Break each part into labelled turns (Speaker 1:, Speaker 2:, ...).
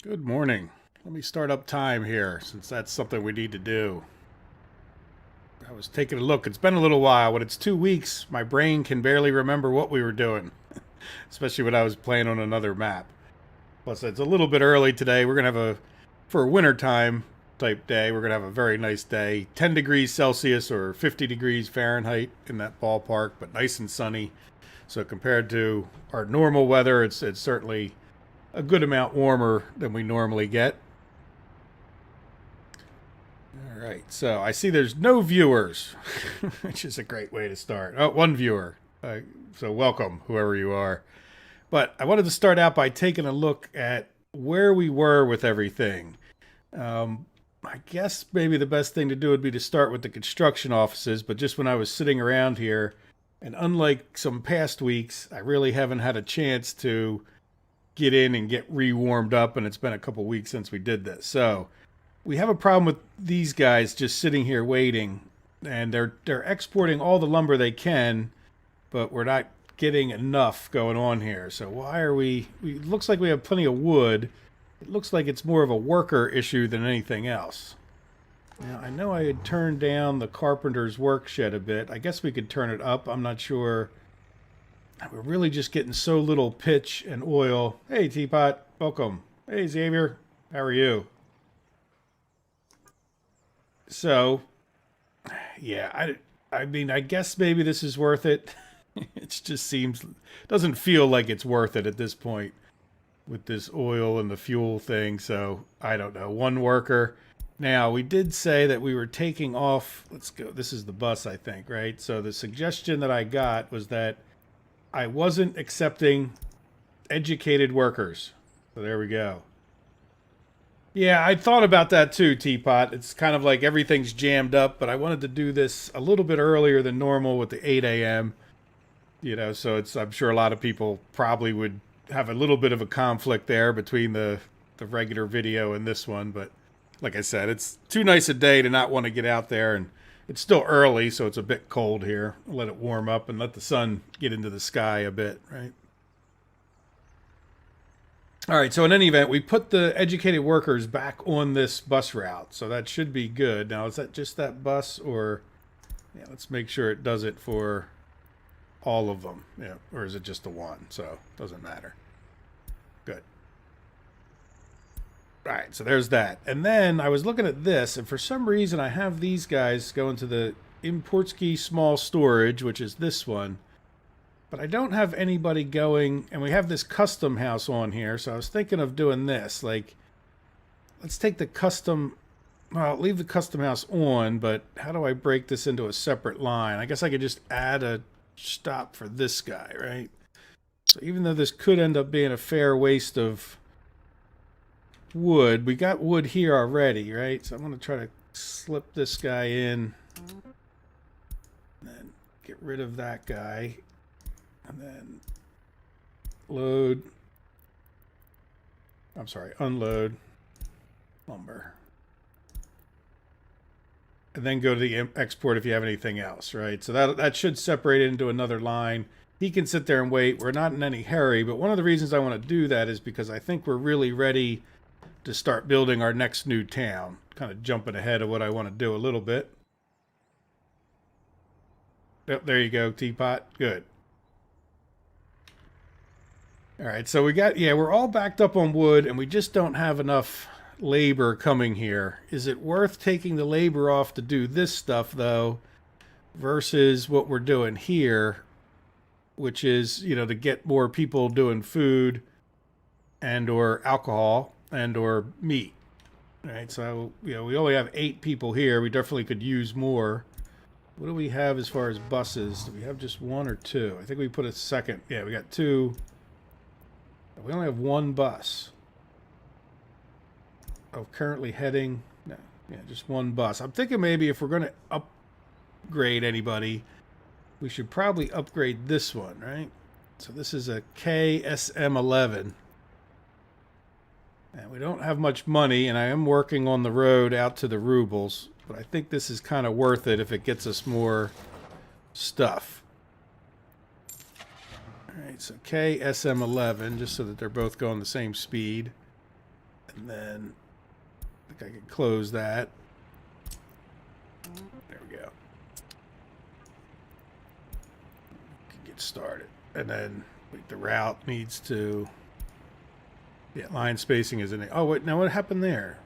Speaker 1: Good morning. Let me start up time here, since that's something we need to do. I was taking a look. It's been a little while. When it's 2 weeks, my brain can barely remember what we were doing, especially when I was playing on another map. Plus, it's a little bit early today. We're going to have for a wintertime type day, we're going to have a very nice day. 10 degrees Celsius or 50 degrees Fahrenheit in that ballpark, but nice and sunny. So compared to our normal weather, it's certainly a good amount warmer than we normally get. All right, so I see there's no viewers, which is a great way to start. Oh, one viewer. So welcome, whoever you are. But I wanted to start out by taking a look at where we were with everything. I guess maybe the best thing to do would be to start with the construction offices, but just when I was sitting around here, and unlike some past weeks, I really haven't had a chance to get in and get re-warmed up, and it's been a couple weeks since we did this. So we have a problem with these guys just sitting here waiting, and they're exporting all the lumber they can, but we're not getting enough going on here. So why are we it looks like we have plenty of wood. It looks like it's more of a worker issue than anything else. Now, I know I had turned down the carpenter's work shed a bit. I guess we could turn it up. I'm not sure. We're really just getting so little pitch and oil. Hey, Teapot. Welcome. Hey, Xavier. How are you? So, yeah, I mean, I guess maybe this is worth it. It just doesn't feel like it's worth it at this point with this oil and the fuel thing. So, I don't know. One worker. Now, we did say that we were taking off. Let's go. This is the bus, I think, right? So, the suggestion that I got was that I wasn't accepting educated workers. So there we go. Yeah, I thought about that too, Teapot. It's kind of like everything's jammed up, but I wanted to do this a little bit earlier than normal with the 8 a.m. So I'm sure a lot of people probably would have a little bit of a conflict there between the regular video and this one. But like I said, it's too nice a day to not want to get out there, and it's still early, so it's a bit cold here. Let it warm up and let the sun get into the sky a bit, right? All right, so in any event, we put the educated workers back on this bus route, so that should be good. Now, is that just that bus, or... Yeah, let's make sure it does it for all of them. Yeah, or is it just the one? So, it doesn't matter. Good. All right, so there's that. And then I was looking at this, and for some reason I have these guys going to the Importsky small storage, which is this one. But I don't have anybody going, and we have this custom house on here, so I was thinking of doing this. Like, let's take the custom, well, leave the custom house on, but how do I break this into a separate line? I guess I could just add a stop for this guy, right? So even though this could end up being a fair waste of wood, we got wood here already, right? So I'm going to try to slip this guy in and then get rid of that guy and then unload lumber, and then go to the export if you have anything else, right? So that should separate it into another line. He can sit there and wait. We're not in any hurry, but one of the reasons I want to do that is because I think we're really ready to start building our next new town. Kind of jumping ahead of what I want to do a little bit. Yep, there you go, Teapot. Good. All right, so we're all backed up on wood, and we just don't have enough labor coming here. Is it worth taking the labor off to do this stuff, though, versus what we're doing here, which is, to get more people doing food and or alcohol and or meat. All right, so we only have 8 people here. We definitely could use more. What do we have as far as buses? Do we have just 1 or 2? I think we put a second. Yeah, we got 2. We only have 1 bus. Oh, currently heading. No, yeah, just 1 bus. I'm thinking maybe if we're going to upgrade anybody, we should probably upgrade this one, right? So this is a KSM11. And we don't have much money, and I am working on the road out to the Rubles, but I think this is kind of worth it if it gets us more stuff. All right, so KSM11, just so that they're both going the same speed. And then I think I can close that. There we go. Can get started. And then like, the route needs to... Yeah, line spacing is in it. Oh, wait, now what happened there?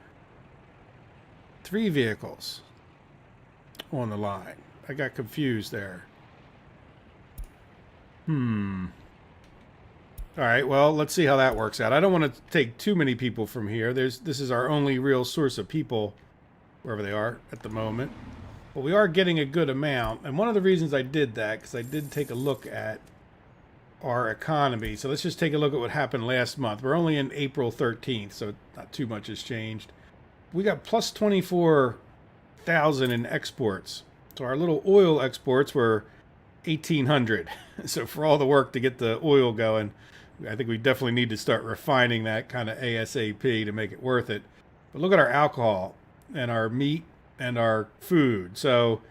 Speaker 1: 3 vehicles on the line. I got confused there. All right, well, let's see how that works out. I don't want to take too many people from here. This is our only real source of people, wherever they are at the moment. But we are getting a good amount. And one of the reasons I did that, because I did take a look at our economy. So let's just take a look at what happened last month. We're only in April 13th, so not too much has changed. We got plus 24,000 in exports. So our little oil exports were 1,800. So for all the work to get the oil going, I think we definitely need to start refining that kind of ASAP to make it worth it. But look at our alcohol and our meat and our food. So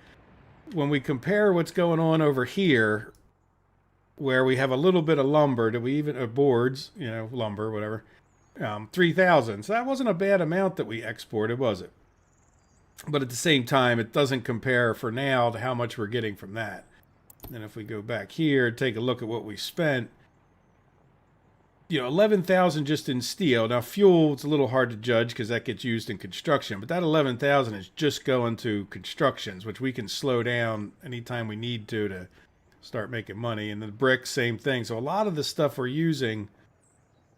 Speaker 1: when we compare what's going on over here, where we have a little bit of lumber, do we even, boards, you know, lumber, whatever, 3,000. So that wasn't a bad amount that we exported, was it? But at the same time, it doesn't compare for now to how much we're getting from that. And if we go back here and take a look at what we spent, you know, 11,000 just in steel. Now, fuel, it's a little hard to judge because that gets used in construction. But that 11,000 is just going to constructions, which we can slow down anytime we need to start making money. And the bricks, same thing. So a lot of the stuff we're using,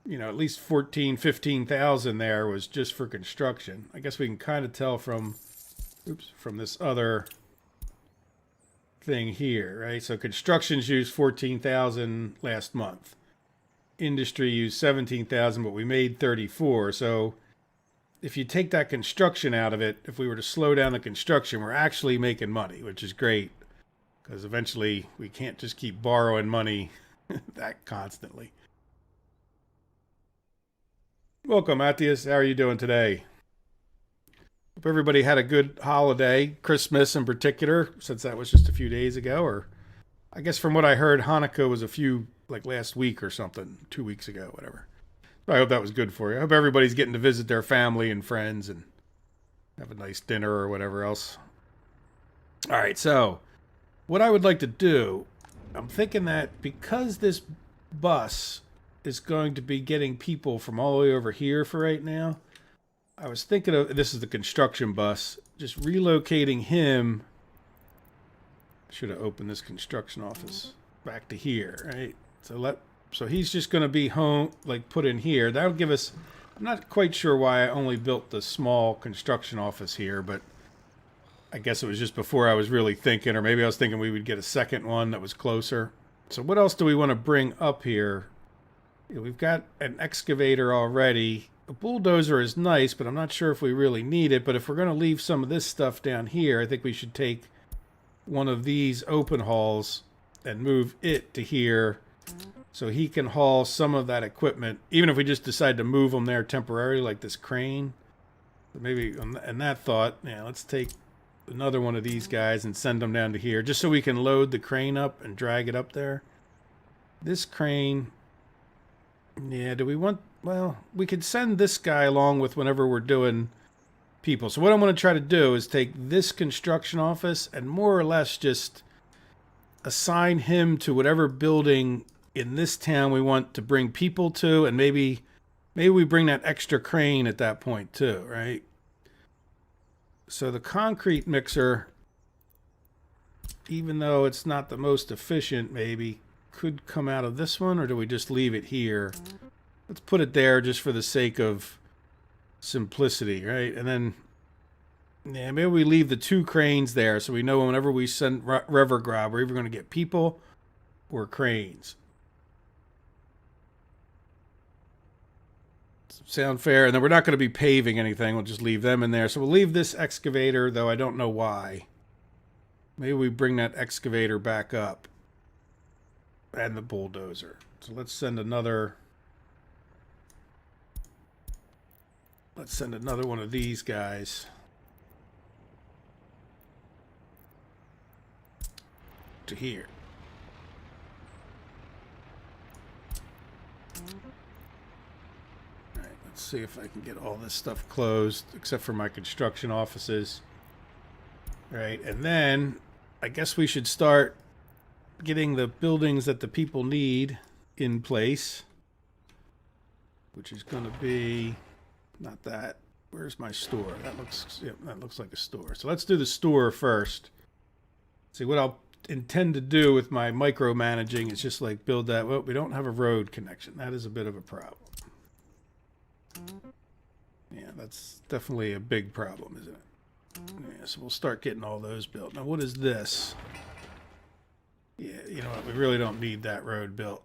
Speaker 1: you know, at least 14, 15,000 there was just for construction. I guess we can kind of tell from, from this other thing here, right? So constructions used 14,000 last month. Industry used 17,000, but we made 34. So if you take that construction out of it, if we were to slow down the construction, we're actually making money, which is great. Because eventually we can't just keep borrowing money that constantly. Welcome, Matthias. How are you doing today? Hope everybody had a good holiday, Christmas in particular, since that was just a few days ago. Or I guess from what I heard, Hanukkah was a few, like last week or something, 2 weeks ago, whatever. I hope that was good for you. I hope everybody's getting to visit their family and friends and have a nice dinner or whatever else. All right, so what I would like to do, I'm thinking that because this bus is going to be getting people from all the way over here for right now, I was thinking of, this is the construction bus, just relocating him. Should have opened this construction office back to here, right? So he's just going to be home, like put in here. That'll give us, I'm not quite sure why I only built the small construction office here, but I guess it was just before I was really thinking, or maybe I was thinking we would get a second one that was closer. So what else do we want to bring up here? You know, we've got an excavator already. A bulldozer is nice, but I'm not sure if we really need it. But if we're going to leave some of this stuff down here, I think we should take one of these open hauls and move it to here so he can haul some of that equipment, even if we just decide to move them there temporarily, like this crane. But maybe, and that thought, yeah, let's take another one of these guys and send them down to here, just so we can load the crane up and drag it up there. This crane, yeah, do we want, well, we could send this guy along with whenever we're doing people. So what I'm going to try to do is take this construction office and more or less just assign him to whatever building in this town we want to bring people to, and maybe we bring that extra crane at that point too, right? So the concrete mixer, even though it's not the most efficient, maybe could come out of this one, or do we just leave it here? Let's put it there just for the sake of simplicity, right? And then, yeah, maybe we leave the 2 cranes there so we know whenever we send Revergrab, we're either going to get people or cranes. Sound fair? And then we're not going to be paving anything. We'll just leave them in there. So we'll leave this excavator, though I don't know why. Maybe we bring that excavator back up. And the bulldozer. So let's send another... Let's send another one of these guys to here. All right, Let's see if I can get all this stuff closed, except for my construction offices. Right, and then I guess we should start getting the buildings that the people need in place, which is going to be not that. Where's my store? That looks like a store. So let's do the store first. See, what I'll intend to do with my micromanaging is just like build that. Well, we don't have a road connection. That is a bit of a problem. Yeah, that's definitely a big problem, isn't it? Yeah, so we'll start getting all those built. Now, what is this? Yeah, you know what? We really don't need that road built.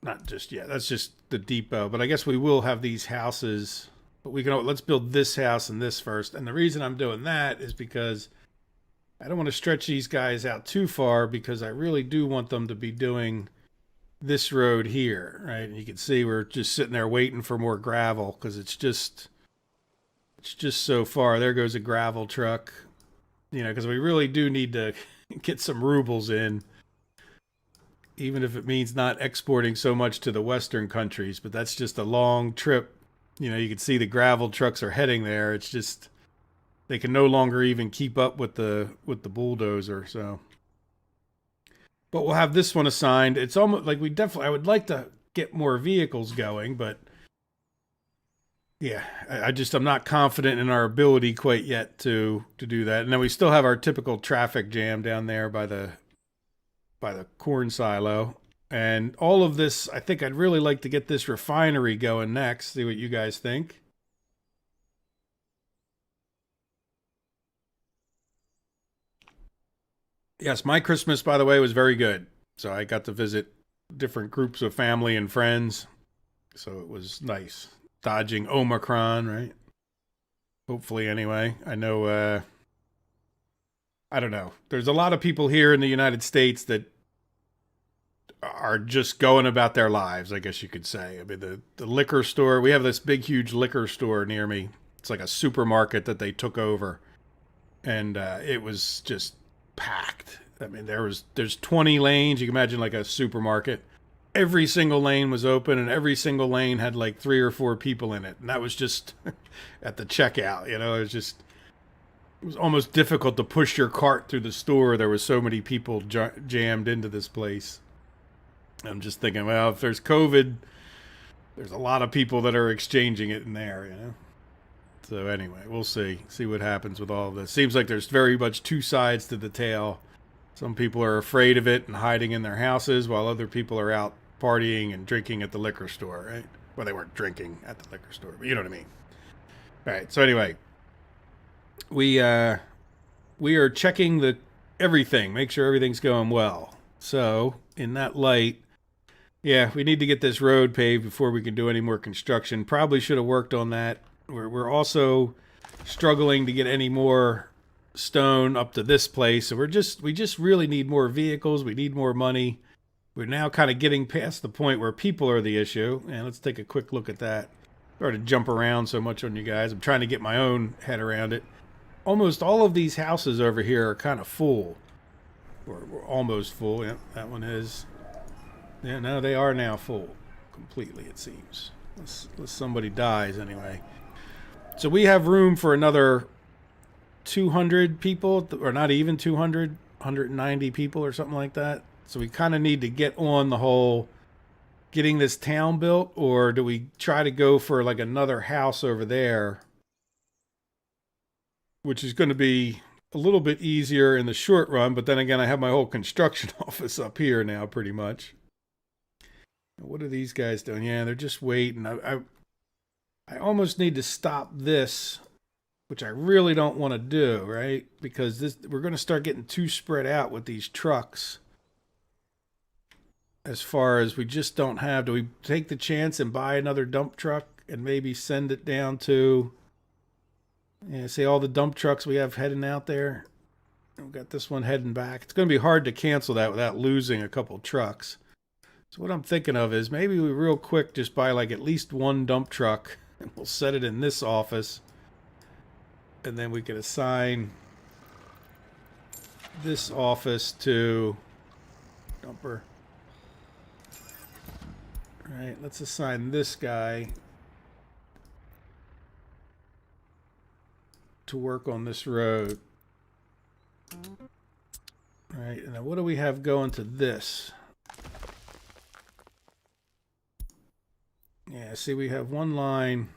Speaker 1: Not just yet. That's just the depot. But I guess we will have these houses. But we can. Let's build this house and this first. And the reason I'm doing that is because I don't want to stretch these guys out too far, because I really do want them to be doing this road here, right? And you can see we're just sitting there waiting for more gravel because it's just so far. There goes a gravel truck, you know, because we really do need to get some rubles in, even if it means not exporting so much to the Western countries. But that's just a long trip. You know, you can see the gravel trucks are heading there. It's just they can no longer even keep up with the bulldozer. So, but we'll have this one assigned. It's almost like I would like to get more vehicles going, but yeah, I'm not confident in our ability quite yet to do that. And then we still have our typical traffic jam down there by the corn silo. And all of this, I think I'd really like to get this refinery going next. See what you guys think. Yes, my Christmas, by the way, was very good. So I got to visit different groups of family and friends. So it was nice. Dodging Omicron, right? Hopefully, anyway. I know, I don't know. There's a lot of people here in the United States that are just going about their lives, I guess you could say. I mean, the liquor store, we have this big, huge liquor store near me. It's like a supermarket that they took over. And it was just packed. I mean, there's 20 lanes. You can imagine like a supermarket. Every single lane was open, and every single lane had like 3 or 4 people in it. And that was just at the checkout, you know. It was almost difficult to push your cart through the store. There were so many people jammed into this place. I'm just thinking, well, if there's COVID, there's a lot of people that are exchanging it in there, you know. So anyway, we'll see what happens with all of this. Seems like there's very much two sides to the tale. Some people are afraid of it and hiding in their houses, while other people are out partying and drinking at the liquor store, right? Well, they weren't drinking at the liquor store, but you know what I mean. All right, so anyway, we are checking everything, make sure everything's going well. So in that light, yeah, we need to get this road paved before we can do any more construction. Probably should have worked on that. We're also struggling to get any more stone up to this place. So we just really need more vehicles. We need more money. We're now kind of getting past the point where people are the issue. And let's take a quick look at that. Sorry to jump around so much on you guys. I'm trying to get my own head around it. Almost all of these houses over here are kind of full. Or almost full. Yeah, that one is. Yeah, no, they are now full. Completely, it seems. Unless somebody dies anyway. So we have room for another 200 people, or not even 200, 190 people or something like that. So we kind of need to get on the whole getting this town built, or do we try to go for like another house over there, which is going to be a little bit easier in the short run. But then again, I have my whole construction office up here now pretty much. What are these guys doing? Yeah, they're just waiting. I almost need to stop this, which I really don't want to do, right? Because we're going to start getting too spread out with these trucks. As far as we just don't have, do we take the chance and buy another dump truck and maybe send it down to, see all the dump trucks we have heading out there? We've got this one heading back. It's going to be hard to cancel that without losing a couple trucks. So what I'm thinking of is maybe we real quick just buy like at least one dump truck and we'll set it in this office. And then we can assign this office to dumper. All right, let's assign this guy to work on this road. All right, and then what do we have going to this? Yeah, see, we have one line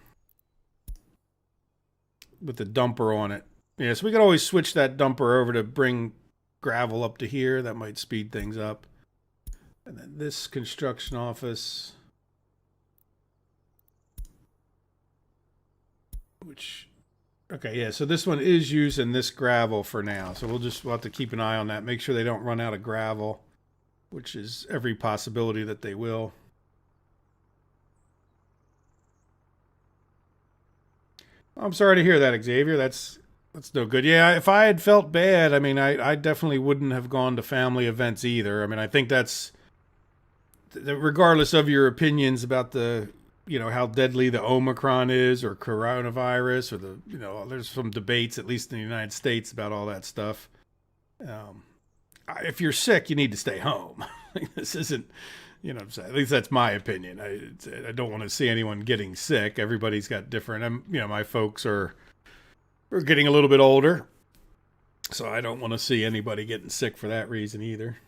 Speaker 1: with the dumper on it. Yeah, so we could always switch that dumper over to bring gravel up to here. That might speed things up. And then this construction office, which, okay, yeah, so this one is using this gravel for now. So we'll have to keep an eye on that. Make sure they don't run out of gravel, which is every possibility that they will. I'm sorry to hear that, Xavier. That's no good. Yeah, if I had felt bad, I mean, I definitely wouldn't have gone to family events either. I mean, I think that's, regardless of your opinions about the, how deadly the Omicron is or coronavirus or the, there's some debates, at least in the United States, about all that stuff. If you're sick, you need to stay home. This isn't, at least that's my opinion. I don't want to see anyone getting sick. Everybody's got different, my folks are getting a little bit older, so I don't want to see anybody getting sick for that reason either.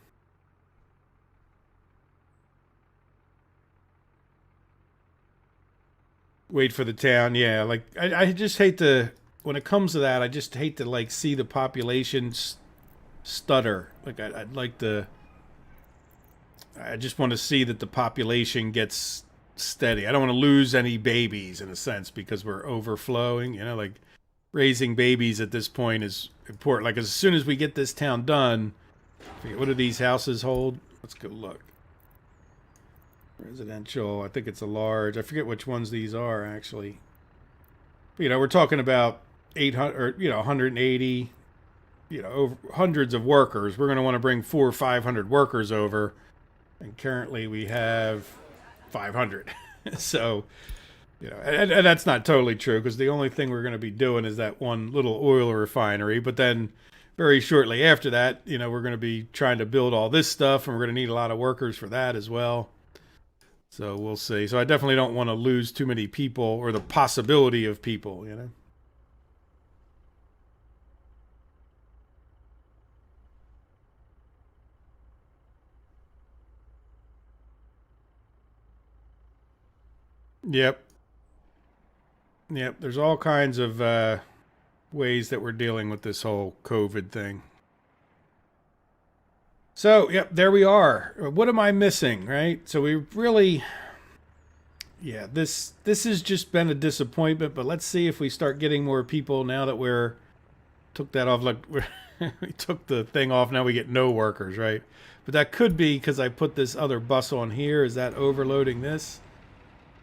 Speaker 1: Wait for the town, yeah. Like I just hate to, when it comes to that, I just hate to like see the population stutter. Like I'd like to. I just want to see that the population gets steady. I don't want to lose any babies in a sense because we're overflowing. Like raising babies at this point is important. Like as soon as we get this town done, what do these houses hold? Let's go look. Residential, I think it's a large. I forget which ones these are actually. We're talking about 800 or 180, over hundreds of workers. We're going to want to bring 400 or 500 workers over, and currently we have 500. So, and that's not totally true because the only thing we're going to be doing is that one little oil refinery. But then, very shortly after that, we're going to be trying to build all this stuff, and we're going to need a lot of workers for that as well. So we'll see. So I definitely don't want to lose too many people or the possibility of people, Yep. Yep. There's all kinds of ways that we're dealing with this whole COVID thing. So, yep, there we are. What am I missing, right? So we really, yeah, this has just been a disappointment, but let's see if we start getting more people now that took that off. Like we took the thing off, now we get no workers, right? But that could be because I put this other bus on here. Is that overloading this?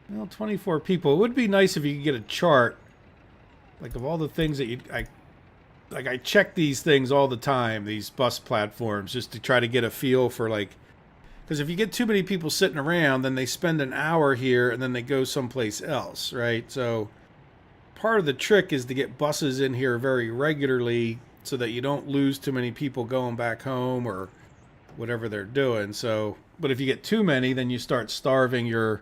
Speaker 1: Well, 24 people. It would be nice if you could get a chart, like of all the things that I check these things all the time, these bus platforms, just to try to get a feel for like, because if you get too many people sitting around, then they spend an hour here and then they go someplace else, right? So part of the trick is to get buses in here very regularly so that you don't lose too many people going back home or whatever they're doing. So, but if you get too many, then you start starving your,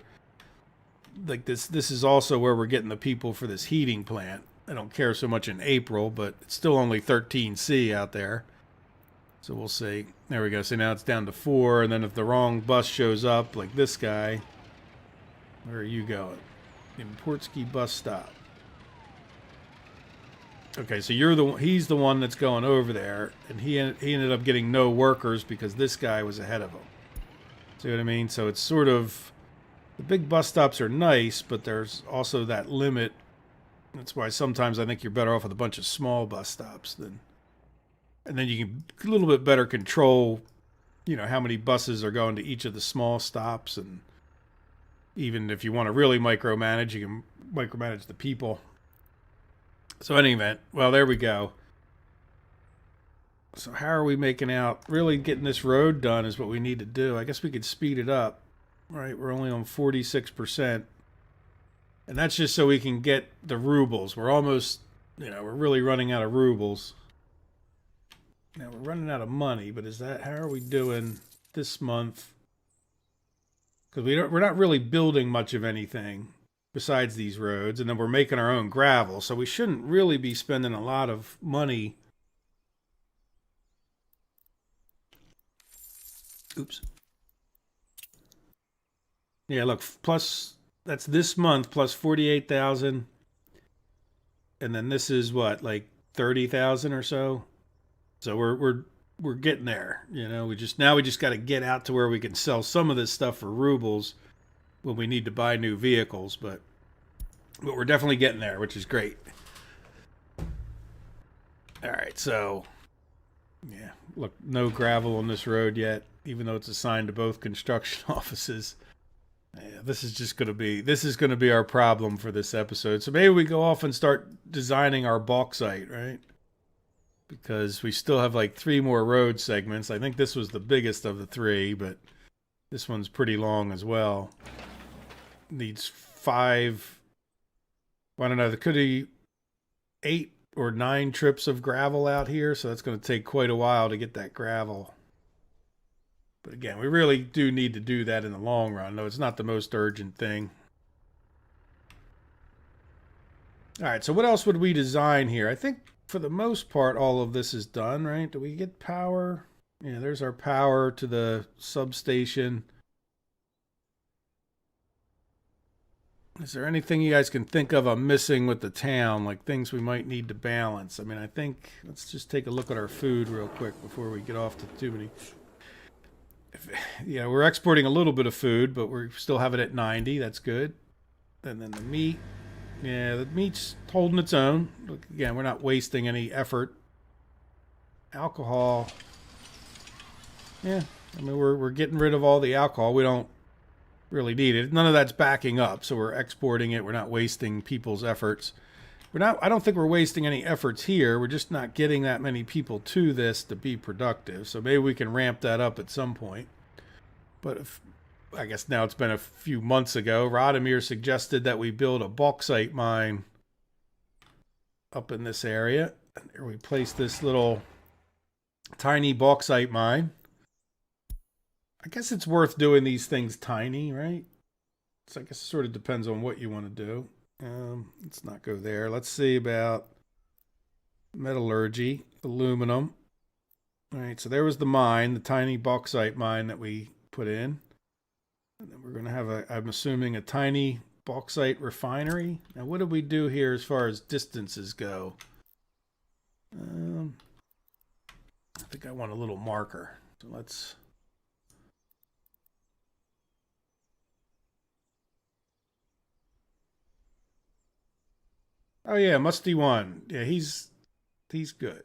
Speaker 1: like this is also where we're getting the people for this heating plant. I don't care so much in April, but it's still only 13C out there. So we'll see. There we go. So now it's down to 4. And then if the wrong bus shows up, like this guy, where are you going? In Portsky bus stop. Okay, so he's the one that's going over there. And he ended up getting no workers because this guy was ahead of him. See what I mean? So it's sort of, the big bus stops are nice, but there's also that limit. That's why sometimes I think you're better off with a bunch of small bus stops and then you can a little bit better control, how many buses are going to each of the small stops. And even if you want to really micromanage, you can micromanage the people. So in any event, well, there we go. So how are we making out? Really getting this road done is what we need to do. I guess we could speed it up, right? We're only on 46%. And that's just so we can get the rubles. We're almost, we're really running out of rubles. Now we're running out of money, but how are we doing this month? because we're not really building much of anything besides these roads, and then we're making our own gravel, so we shouldn't really be spending a lot of money. Oops. Yeah, look, plus that's this month plus 48,000, and then this is what, like 30,000 or so. So we're getting there. You know, we just got to get out to where we can sell some of this stuff for rubles when we need to buy new vehicles, but we're definitely getting there, which is great. All right, so yeah, look, no gravel on this road yet, even though it's assigned to both construction offices. Yeah, this is going to be our problem for this episode. So maybe we go off and start designing our bauxite, right? Because we still have like 3 more road segments. I think this was the biggest of the 3, but this one's pretty long as well. Needs 5. I don't know. There could be 8 or 9 trips of gravel out here, so that's going to take quite a while to get that gravel. But again, we really do need to do that in the long run, though it's not the most urgent thing. All right, so what else would we design here? I think for the most part, all of this is done, right? Do we get power? Yeah, there's our power to the substation. Is there anything you guys can think of I'm missing with the town, like things we might need to balance? I mean, I think, let's just take a look at our food real quick before we get off to too many. Yeah, we're exporting a little bit of food, but we still have it at 90. That's good. And then the meat. Yeah, the meat's holding its own. Look, again, we're not wasting any effort. Alcohol. Yeah, I mean, we're getting rid of all the alcohol. We don't really need it. None of that's backing up, so we're exporting it. We're not wasting people's efforts. I don't think we're wasting any efforts here. We're just not getting that many people to this to be productive. So maybe we can ramp that up at some point. But I guess now it's been a few months ago, Radomir suggested that we build a bauxite mine up in this area. And there we place this little tiny bauxite mine. I guess it's worth doing these things tiny, right? So I guess it sort of depends on what you want to do. Let's not go there. Let's see about metallurgy, aluminum. All right, so there was the mine, the tiny bauxite mine that we put in. And then we're going to have I'm assuming, a tiny bauxite refinery. Now, what did we do here as far as distances go? I think I want a little marker. So let's... Oh yeah, Musty One. Yeah, he's good.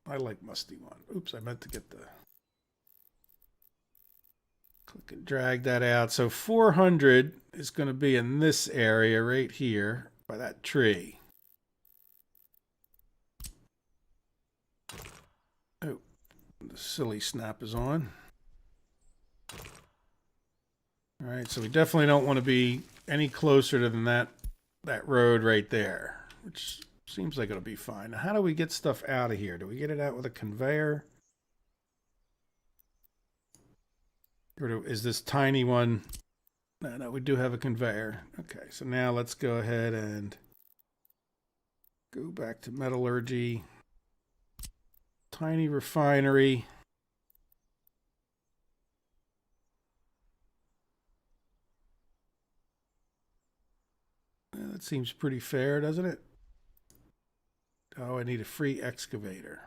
Speaker 1: I like Musty One. Oops, I meant to get the click and drag that out. So 400 is going to be in this area right here by that tree. Oh, the silly snap is on. All right, so we definitely don't want to be any closer than that road right there, which seems like it'll be fine. Now, how do we get stuff out of here? Do we get it out with a conveyor? Or is this tiny one? No, we do have a conveyor. Okay, so now let's go ahead and go back to metallurgy. Tiny refinery. That seems pretty fair, doesn't it? Oh, I need a free excavator.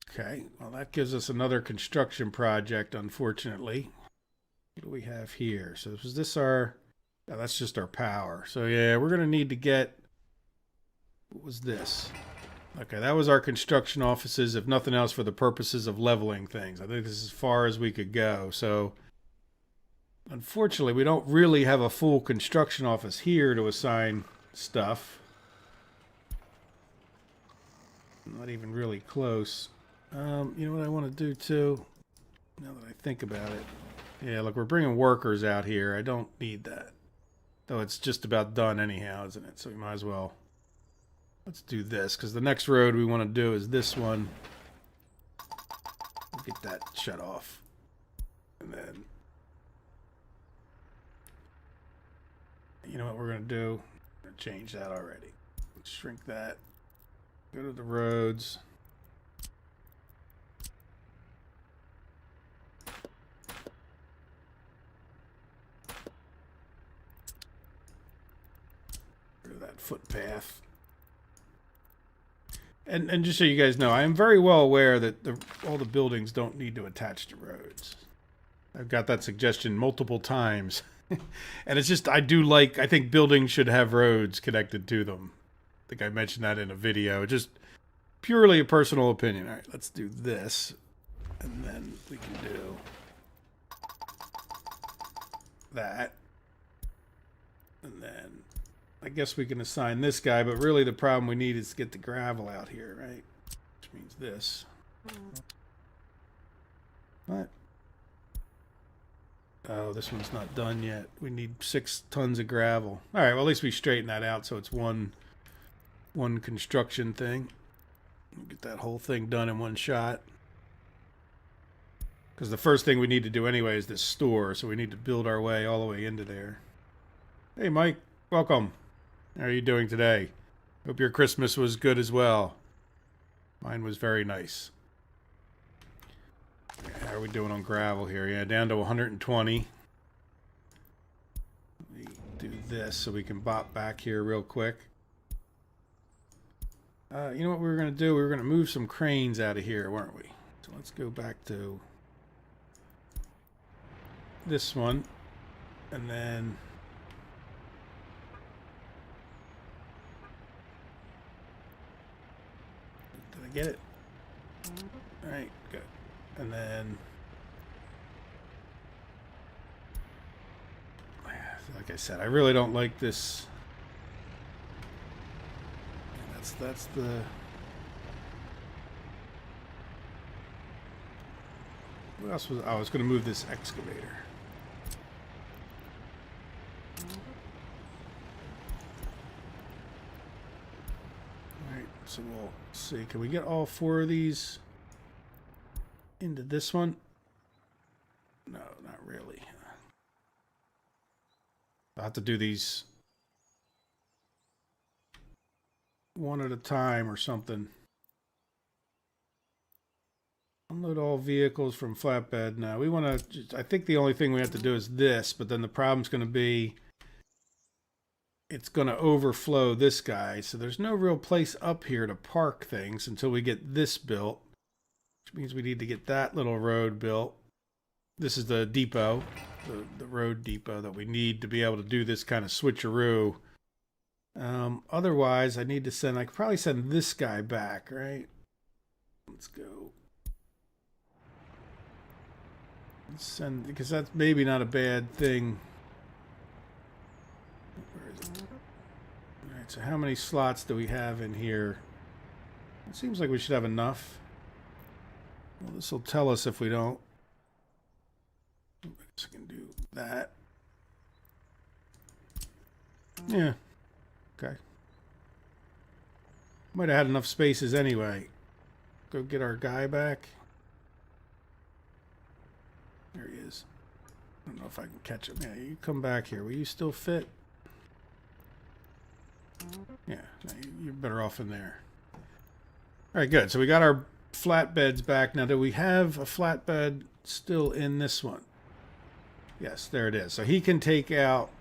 Speaker 1: Okay, well, that gives us another construction project, unfortunately. What do we have here? So was this our... Oh, that's just our power. So yeah, we're going to need to get... What was this? Okay, that was our construction offices, if nothing else, for the purposes of leveling things. I think this is as far as we could go. So unfortunately, we don't really have a full construction office here to assign stuff. Not even really close. You know what I want to do too? Now that I think about it. Yeah, look, we're bringing workers out here. I don't need that. Though it's just about done anyhow, isn't it? So we might as well. Let's do this, because the next road we want to do is this one. We'll get that shut off. And then, you know what we're going to do? We're going to change that already. Let's shrink that. Go to the roads. Go to that footpath. And just so you guys know, I am very well aware that all the buildings don't need to attach to roads. I've got that suggestion multiple times. And it's just, I think buildings should have roads connected to them. I think I mentioned that in a video. Just purely a personal opinion. All right, let's do this. And then we can do that. And then I guess we can assign this guy, but really the problem we need is to get the gravel out here, right? Which means this. What? Oh, this one's not done yet. We need 6 tons of gravel. All right, well, at least we straighten that out so it's one construction thing. Get that whole thing done in one shot. Because the first thing we need to do anyway is this store, so we need to build our way all the way into there. Hey, Mike. Welcome. How are you doing today? Hope your Christmas was good as well. Mine was very nice. How are we doing on gravel here? Yeah, down to 120. Let me do this so we can bop back here real quick. You know what we were going to do? We were going to move some cranes out of here, weren't we? So let's go back to this one. And then did I get it? All right, good. And then, like I said, I really don't like this. That's the. What else was I was going to move this excavator. All right, so we'll see. Can we get all 4 of these into this one? No, not really. I'll have to do these one at a time or something. Unload all vehicles from flatbed. Now we want to, I think the only thing we have to do is this, but then the problem's going to be it's going to overflow this guy. So there's no real place up here to park things until we get this built. Which means we need to get that little road built. This is the depot, the road depot that we need to be able to do this kind of switcheroo. Otherwise, I need to send, I could probably send this guy back, right? Let's go. Let's send, because that's maybe not a bad thing. Where is it? All right, so how many slots do we have in here? It seems like we should have enough. Well, this will tell us if we don't. I guess I can do that. Yeah. Okay. Might have had enough spaces anyway. Go get our guy back. There he is. I don't know if I can catch him. Yeah, you come back here. Will you still fit? Yeah, no, you're better off in there. All right, good. So we got our flatbeds back. Now, do we have a flatbed still in this one? Yes, there it is. So he can take out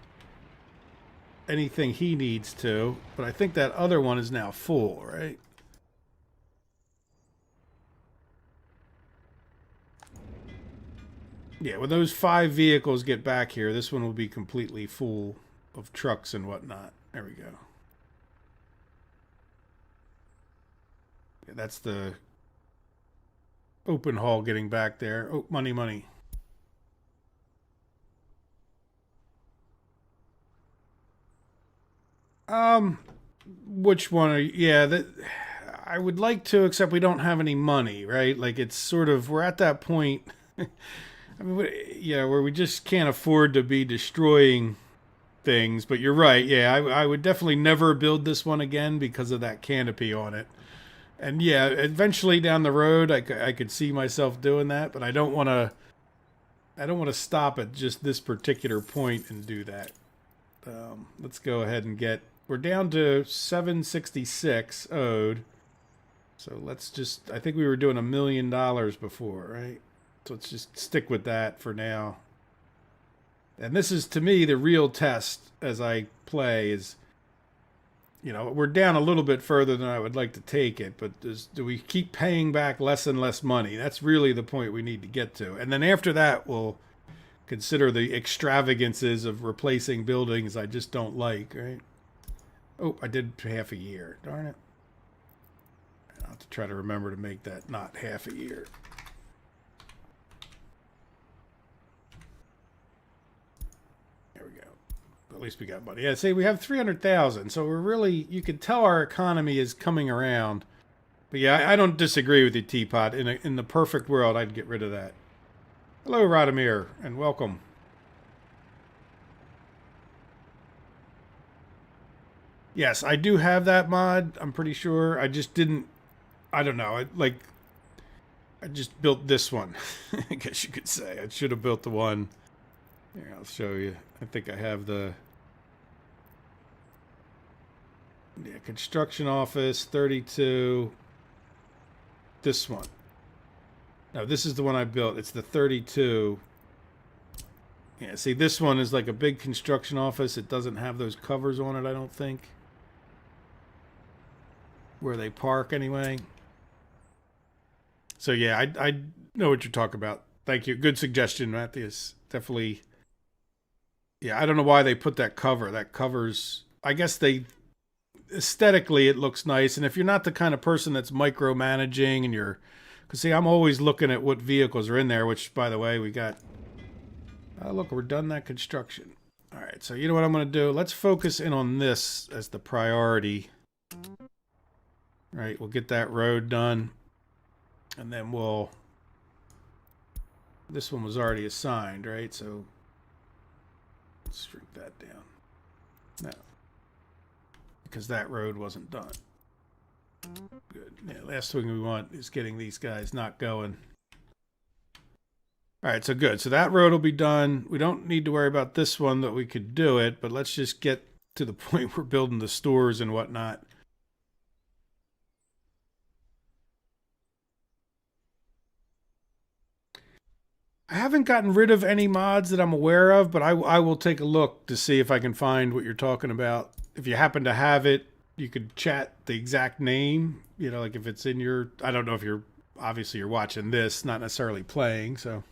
Speaker 1: anything he needs to, but I think that other one is now full, right? Yeah, when those 5 vehicles get back here, this one will be completely full of trucks and whatnot. There we go. Yeah, that's the open haul getting back there. Oh, money, money. Which one are you? Yeah, that I would like to, except we don't have any money, right? Like it's sort of, we're at that point. I mean, yeah, where we just can't afford to be destroying things. But you're right. Yeah, I would definitely never build this one again because of that canopy on it. And yeah, eventually down the road, I could see myself doing that, but I don't want to I don't want to stop at just this particular point and do that. Let's go ahead and get... We're down to 766 owed. So let's just... I think we were doing $1 million before, right? So let's just stick with that for now. And this is, to me, the real test as I play is... You know, we're down a little bit further than I would like to take it, but do we keep paying back less and less money? That's really the point we need to get to. And then after that, we'll consider the extravagances of replacing buildings I just don't like, right? Oh, I did half a year. Darn it. I'll have to try to remember to make that not half a year. At least we got money. Yeah, see, we have 300,000, so we're really, you can tell our economy is coming around. But yeah, I don't disagree with you, Teapot. In the perfect world, I'd get rid of that. Hello, Radomir, and welcome. Yes, I do have that mod, I'm pretty sure. I just didn't, I don't know, I just built this one, I guess you could say. I should have built the one. Here, I'll show you. I think I have the... Yeah, construction office, 32. This one. No, this is the one I built. It's the 32. Yeah, see, this one is like a big construction office. It doesn't have those covers on it, I don't think. Where they park, anyway. So, yeah, I know what you're talking about. Thank you. Good suggestion, Matthias. Definitely... Yeah, I don't know why they put that cover. That covers... I guess they... Aesthetically, it looks nice. And if you're not the kind of person that's micromanaging and you're... Because, see, I'm always looking at what vehicles are in there, which, by the way, we got... Oh, look, we're done that construction. All right, so you know what I'm going to do? Let's focus in on this as the priority. All right, we'll get that road done. And then we'll... This one was already assigned, right? So... Let's shrink that down. No. Because that road wasn't done. Good. Yeah, last thing we want is getting these guys not going. Alright, so good. So that road will be done. We don't need to worry about this one, that we could do it, but let's just get to the point we're building the stores and whatnot. I haven't gotten rid of any mods that I'm aware of, but I will take a look to see if I can find what you're talking about. If you happen to have it, you could chat the exact name. You know, like if it's in your... I don't know if you're... Obviously, you're watching this, not necessarily playing, so...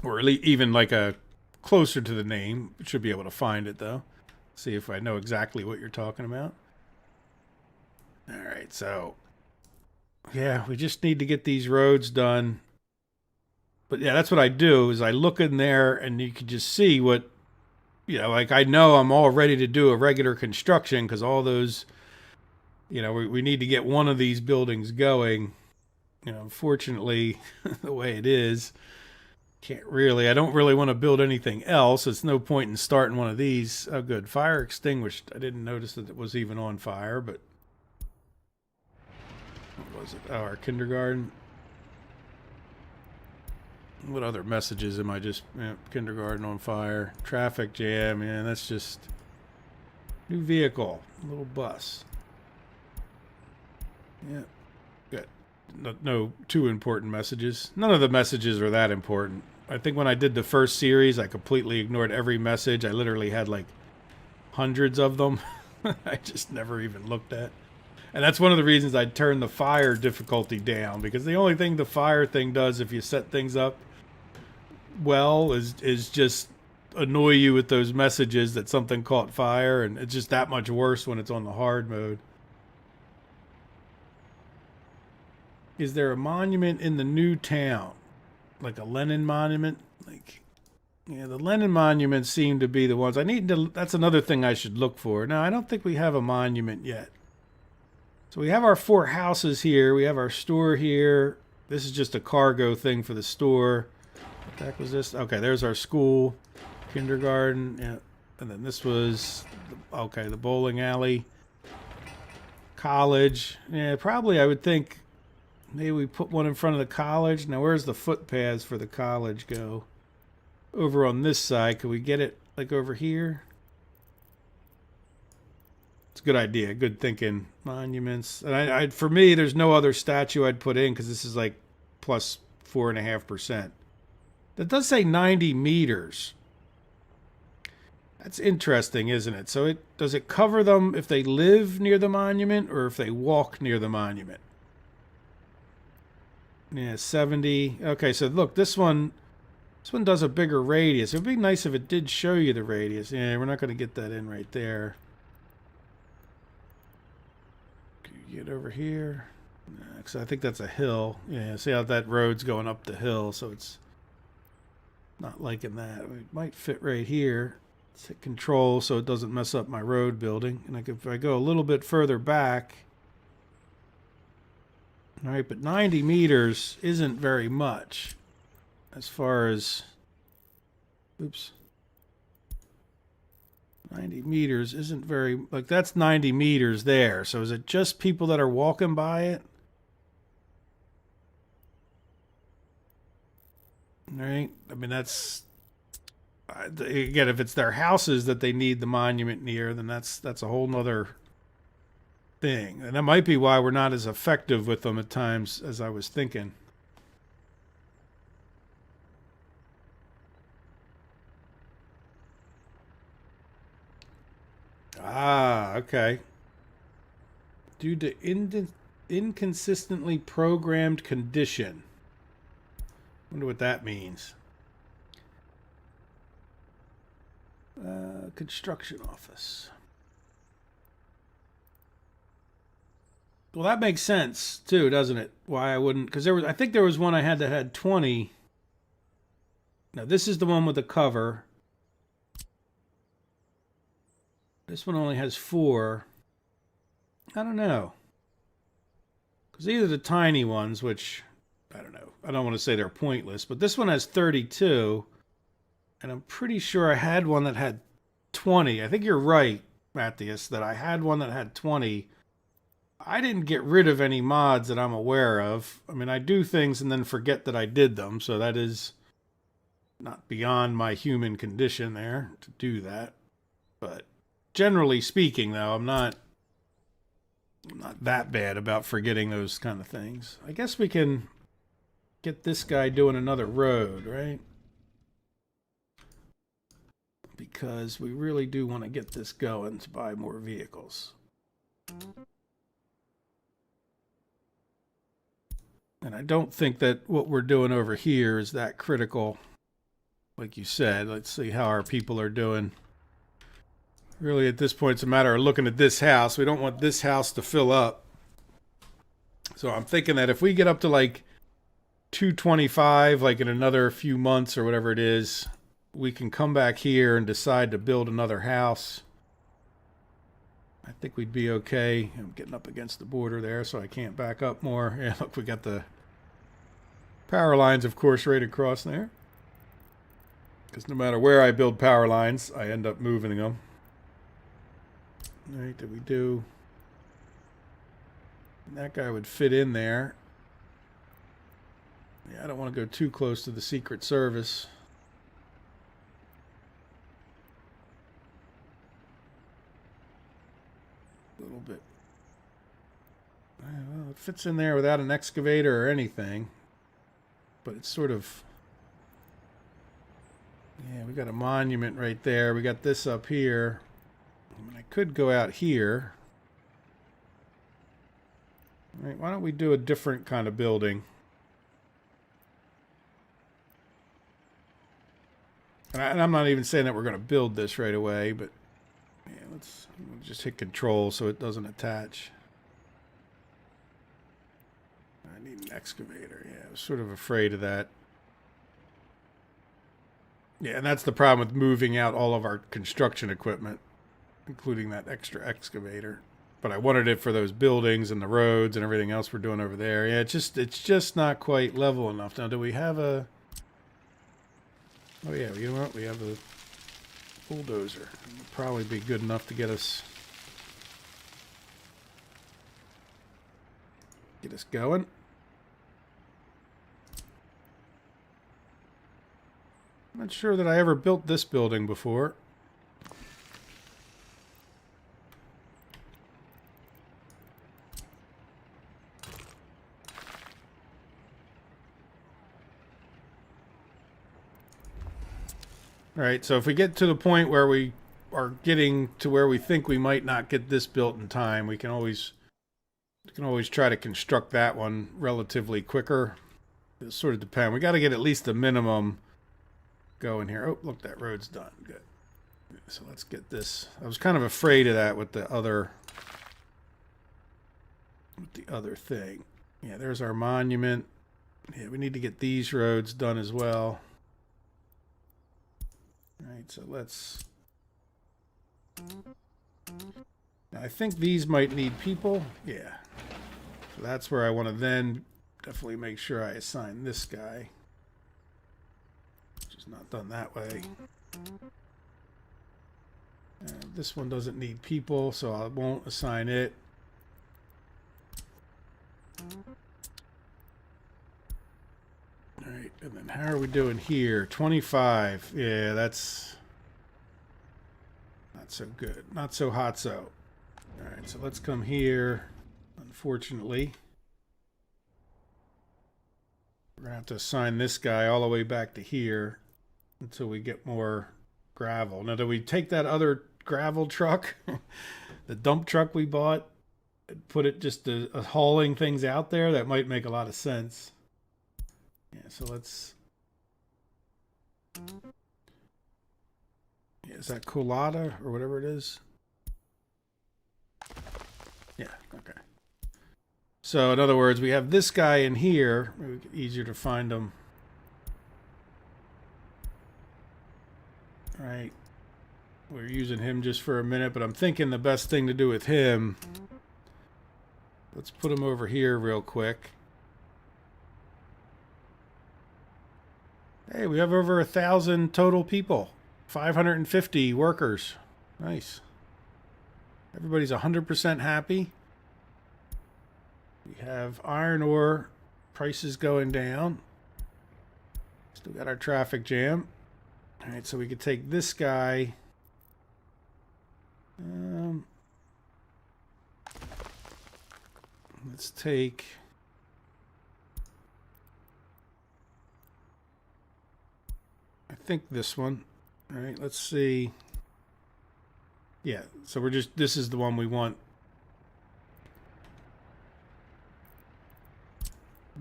Speaker 1: Or even like a... Closer to the name. Should be able to find it, though. See if I know exactly what you're talking about. Alright, so... Yeah, we just need to get these roads done. But yeah, that's what I do, is I look in there and you can just see what, you know, like I know I'm all ready to do a regular construction because all those, you know, we need to get one of these buildings going. You know, unfortunately, the way it is, I don't really want to build anything else. It's no point in starting one of these. Oh, good. Fire extinguished. I didn't notice that it was even on fire, but what was it? Oh, our kindergarten. What other messages am I just... Yeah, kindergarten on fire. Traffic jam. Yeah, that's just... New vehicle. Little bus. Yeah. Good. No too important messages. None of the messages are that important. I think when I did the first series, I completely ignored every message. I literally had like hundreds of them. I just never even looked at. And that's one of the reasons I turned the fire difficulty down. Because the only thing the fire thing does if you set things up well is just annoy you with those messages that something caught fire, and it's just that much worse when it's on the hard mode. Is there a monument in the new town? Like a Lenin monument? Like, yeah, the Lenin monuments seem to be the ones I need to... That's another thing I should look for. No, I don't think we have a monument yet. So we have our 4 houses here. We have our store here. This is just a cargo thing for the store. What the heck was this? Okay, there's our school, kindergarten, yeah. And then this was, okay, the bowling alley, college. Yeah, probably I would think Maybe we put one in front of the college. Now, where's the footpaths for the college go? Over on this side. Could we get it like over here? It's a good idea. Good thinking. Monuments. And for me, there's no other statue I'd put in because this is like plus 4.5%. That does say 90 meters. That's interesting, isn't it? So does it cover them if they live near the monument or if they walk near the monument? Yeah, 70. Okay, so look, this one does a bigger radius. It would be nice if it did show you the radius. Yeah, we're not going to get that in right there. Can you get over here? Because I think that's a hill. Yeah, see how that road's going up the hill, so it's not liking that. It might fit right here. Let's hit control so it doesn't mess up my road building. And if I go a little bit further back. All right, but 90 meters isn't very much as far as, oops. 90 meters isn't very, like that's 90 meters there. So is it just people that are walking by it? All right. I mean, that's, again, if it's their houses that they need the monument near, then that's a whole nother thing. And that might be why we're not as effective with them at times as I was thinking. Ah, okay. Due to inconsistently programmed condition. Wonder what that means. Construction office. Well, that makes sense too, doesn't it? Why I wouldn't? Because I think there was one I had that had 20. Now this is the one with the cover. This one only has 4. I don't know. Because these are the tiny ones, which I don't know. I don't want to say they're pointless, but this one has 32. And I'm pretty sure I had one that had 20. I think you're right, Matthias, that I had one that had 20. I didn't get rid of any mods that I'm aware of. I mean, I do things and then forget that I did them, so that is not beyond my human condition there to do that. But generally speaking, though, I'm not that bad about forgetting those kind of things. I guess we can get this guy doing another road, right? Because we really do want to get this going to buy more vehicles. And I don't think that what we're doing over here is that critical. Like you said, let's see how our people are doing. Really, at this point, it's a matter of looking at this house. We don't want this house to fill up. So I'm thinking that if we get up to like 225, like in another few months or whatever it is, we can come back here and decide to build another house. I think we'd be okay. I'm getting up against the border there, so I can't back up more. Yeah, look, we got the power lines, of course, right across there. Because no matter where I build power lines, I end up moving them. All right, did we do? That guy would fit in there. Yeah, I don't want to go too close to the Secret Service. A little bit. Well, it fits in there without an excavator or anything. But it's sort of... Yeah, we got a monument right there. We got this up here. I mean, I could go out here. All right, why don't we do a different kind of building? And I'm not even saying that we're going to build this right away, but yeah, let's just hit control so it doesn't attach. I need an excavator. Yeah, I was sort of afraid of that. Yeah, and that's the problem with moving out all of our construction equipment, including that extra excavator. But I wanted it for those buildings and the roads and everything else we're doing over there. Yeah, it's just not quite level enough. Now, do we have a... Oh, yeah, you know what? We have a bulldozer. It would probably be good enough to get us going. Not sure that I ever built this building before. All right, so if we get to the point where we are getting to where we think we might not get this built in time, we can always try to construct that one relatively quicker. It sort of depends. We got to get at least the minimum going here. Oh, look, that road's done. Good. So let's get this. I was kind of afraid of that with the other thing. Yeah, there's our monument. Yeah, we need to get these roads done as well. All right, so let's... Now, I think these might need people. Yeah. So that's where I want to then definitely make sure I assign this guy. Which is not done that way. This one doesn't need people, so I won't assign it. Alright, and then how are we doing here? 25. Yeah, that's not so good. Not so hot so. Alright, so let's come here. Unfortunately, we're going to have to assign this guy all the way back to here until we get more gravel. Now, do we take that other gravel truck, the dump truck we bought, and put it just hauling things out there? That might make a lot of sense. Yeah, so let's... Yeah, is that Colada or whatever it is? Yeah, okay. So in other words, we have this guy in here. Easier to find him. All right. We're using him just for a minute, but I'm thinking the best thing to do with him... Let's put him over here real quick. Hey, we have over 1,000 total people. 550 workers. Nice. Everybody's 100% happy. We have iron ore prices going down. Still got our traffic jam. All right, so we could take this guy. Let's take... I think this one. All right, let's see. Yeah, so we're just... This is the one we want.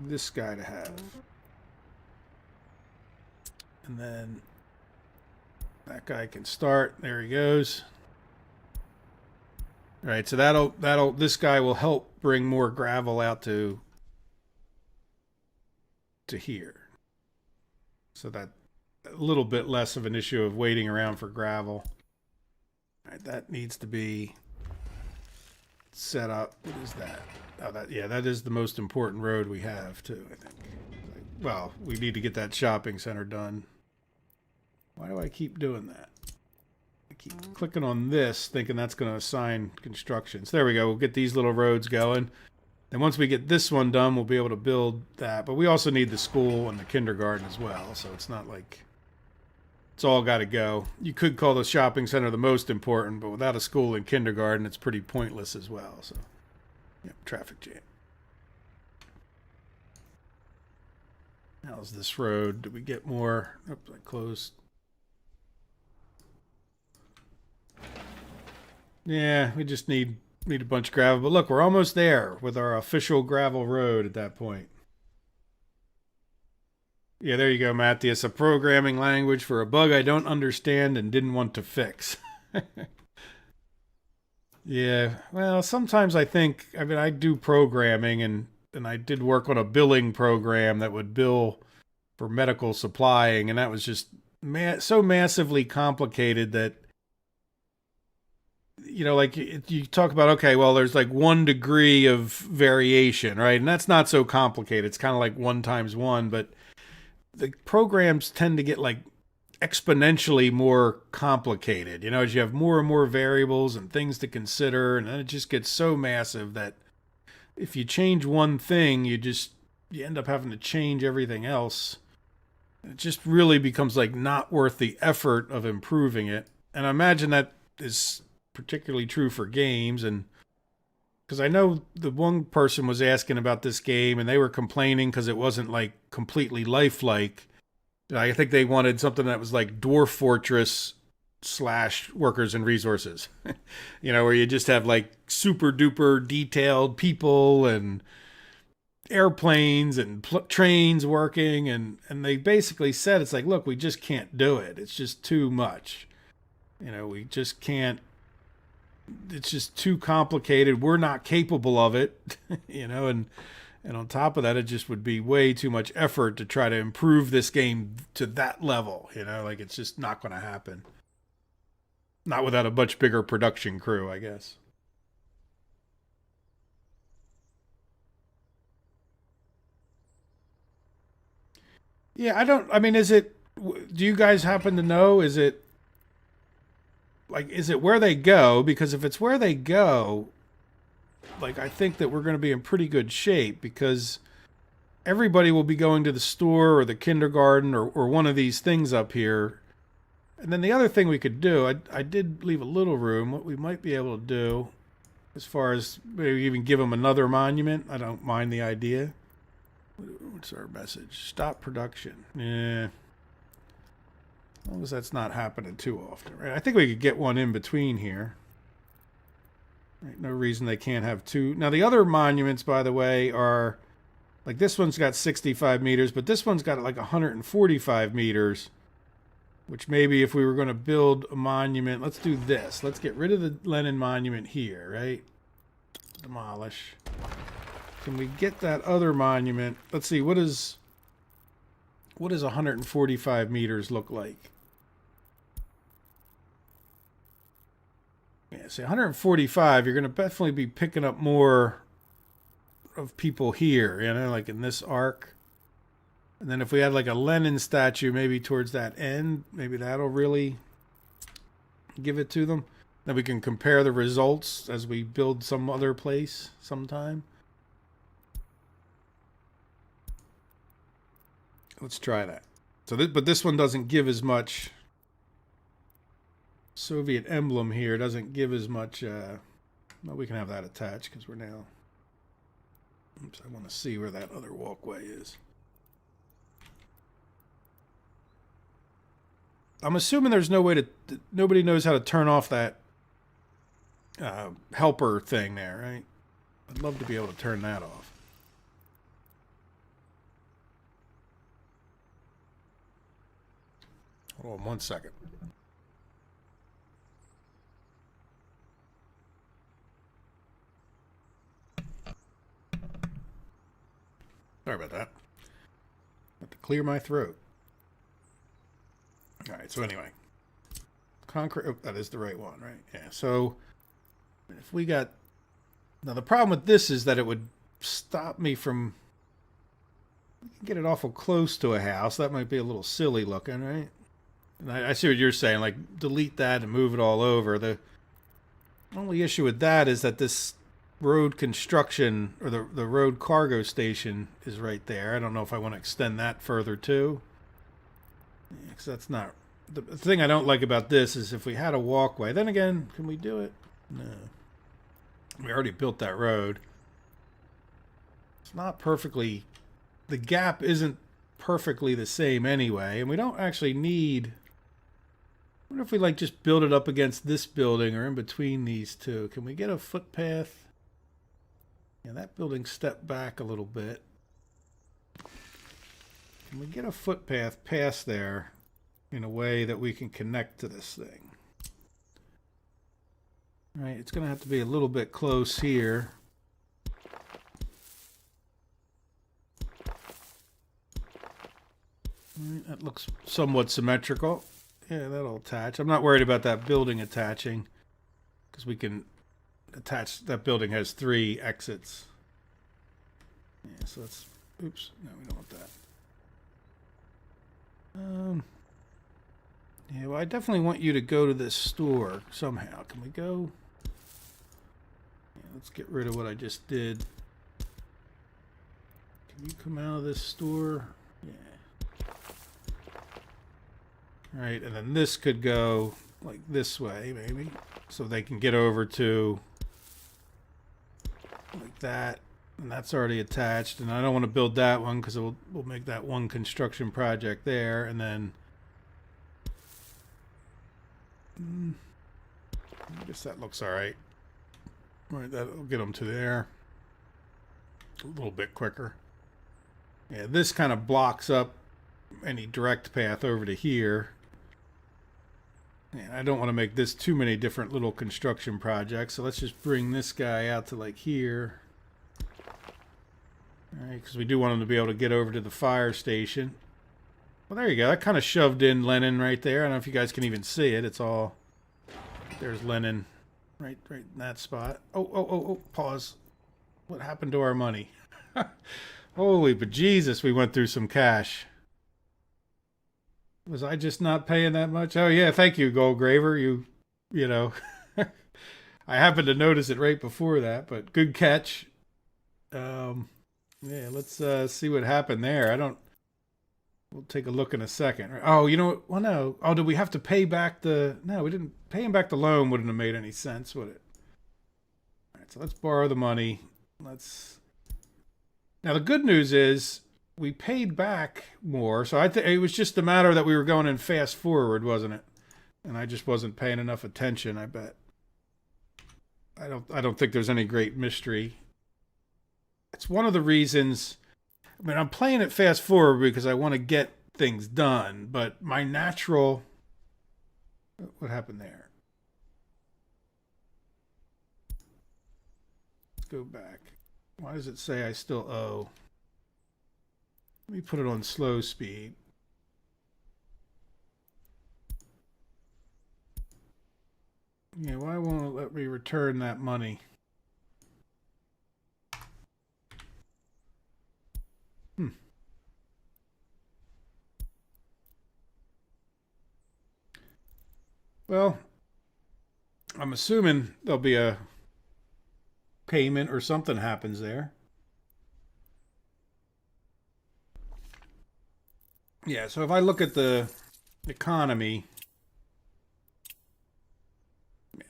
Speaker 1: This guy to have. And then that guy can start. There he goes. All right, so this guy will help bring more gravel out to here. So that a little bit less of an issue of waiting around for gravel. All right, that needs to be set up. What is that? Oh, that is the most important road we have too, I think. Well, we need to get that shopping center done. Why do I keep doing that? I keep clicking on this, thinking that's going to assign constructions. There we go. We'll get these little roads going. Then once we get this one done, we'll be able to build that. But we also need the school and the kindergarten as well. So it's not like it's all got to go. You could call the shopping center the most important, but without a school and kindergarten, it's pretty pointless as well. So, yep, traffic jam. How's this road? Did we get more? Oops, I closed. Yeah, we just need a bunch of gravel. But look, we're almost there with our official gravel road at that point. Yeah, there you go, Matthias. A programming language for a bug I don't understand and didn't want to fix. Yeah, well, sometimes I think, I mean, I do programming and I did work on a billing program that would bill for medical supplying, and that was just so massively complicated that, you know, like you talk about, okay, well, there's like 1 degree of variation, right? And that's not so complicated. It's kind of like 1 times 1, but the programs tend to get like exponentially more complicated, you know, as you have more and more variables and things to consider. And then it just gets so massive that if you change one thing, you end up having to change everything else. It just really becomes like not worth the effort of improving it. And I imagine that is particularly true for games. And because I know the one person was asking about this game and they were complaining because it wasn't like completely lifelike. I think they wanted something that was like Dwarf Fortress slash Workers and Resources, where you just have like super duper detailed people and airplanes and trains working. And they basically said, it's like, look, we just can't do it. It's just too much. We just can't. It's just too complicated. We're not capable of it, and on top of that, it just would be way too much effort to try to improve this game to that level. Like it's just not going to happen. Not without a much bigger production crew, I guess. Yeah, I mean, do you guys happen to know, is it where they go? Because if it's where they go, like, I think that we're going to be in pretty good shape because everybody will be going to the store or the kindergarten or one of these things up here. And then the other thing we could do, I did leave a little room. What we might be able to do, as far as maybe even give them another monument, I don't mind the idea. What's our message? Stop production. Yeah. As long as that's not happening too often, right? I think we could get one in between here. Right, no reason they can't have two. Now, the other monuments, by the way, are... Like, this one's got 65 meters, but this one's got, like, 145 meters. Which maybe if we were going to build a monument... Let's do this. Let's get rid of the Lenin monument here, right? Demolish. Can we get that other monument? Let's see, what does 145 meters look like? Yeah, see, 145, you're going to definitely be picking up more of people here, like in this arc. And then if we had like a Lenin statue maybe towards that end, maybe that'll really give it to them. Then we can compare the results as we build some other place sometime. Let's try that. So, but this one doesn't give as much. Soviet emblem here doesn't give as much. Well, we can have that attached because we're now. Oops, I want to see where that other walkway is. I'm assuming there's no way to. Nobody knows how to turn off that helper thing there, right? I'd love to be able to turn that off. Hold on 1 second. Sorry about that. I have to clear my throat. All right, so anyway. Concrete, oh, that is the right one, right? Yeah, so if we got... Now, the problem with this is that it would stop me from... Get it awful close to a house. That might be a little silly looking, right? And I see what you're saying, like, delete that and move it all over. The only issue with that is that this road construction, or the road cargo station is right there. I don't know if I want to extend that further, too. Because that's not... The thing I don't like about this is if we had a walkway. Then again, can we do it? No. We already built that road. It's not perfectly... The gap isn't perfectly the same anyway. And we don't actually need... I wonder if we like just build it up against this building or in between these two. Can we get a footpath? Yeah, that building stepped back a little bit. Can we get a footpath past there in a way that we can connect to this thing? All right, it's going to have to be a little bit close here. All right, that looks somewhat symmetrical. Yeah, that'll attach. I'm not worried about that building attaching because we can attach. That building has 3 exits. Yeah, so let's... Oops, no, we don't want that. Yeah, well, I definitely want you to go to this store somehow. Can we go? Yeah, let's get rid of what I just did. Can you come out of this store? Yeah. right? And then this could go like this way, maybe, so they can get over to like that. And that's already attached, and I don't want to build that one because we'll make that one construction project there, and then I guess that looks all right. All right, that'll get them to there a little bit quicker. Yeah, this kind of blocks up any direct path over to here. Yeah, I don't want to make this too many different little construction projects, so let's just bring this guy out to like here. All right, because we do want them to be able to get over to the fire station. Well, there you go. That kind of shoved in Lennon right there. I don't know if you guys can even see it. It's all... There's Lennon right in that spot. Oh, pause. What happened to our money? Holy bejesus, we went through some cash. Was I just not paying that much? Oh, yeah, thank you, Goldgraver. You know... I happened to notice it right before that, but good catch. Yeah, let's see what happened there. We'll take a look in a second. Oh, you know what? Well, no. Oh, did we have to pay back the... No, we didn't. Paying back the loan wouldn't have made any sense, would it? All right, so let's borrow the money. Now, the good news is we paid back more. So I think it was just a matter that we were going in fast forward, wasn't it? And I just wasn't paying enough attention, I bet. I don't think there's any great mystery. It's one of the reasons, I mean, I'm playing it fast forward because I want to get things done, but my natural... What happened there? Let's go back. Why does it say I still owe? Let me put it on slow speed. Yeah, why won't it let me return that money? Well, I'm assuming there'll be a payment or something happens there. Yeah, so if I look at the economy,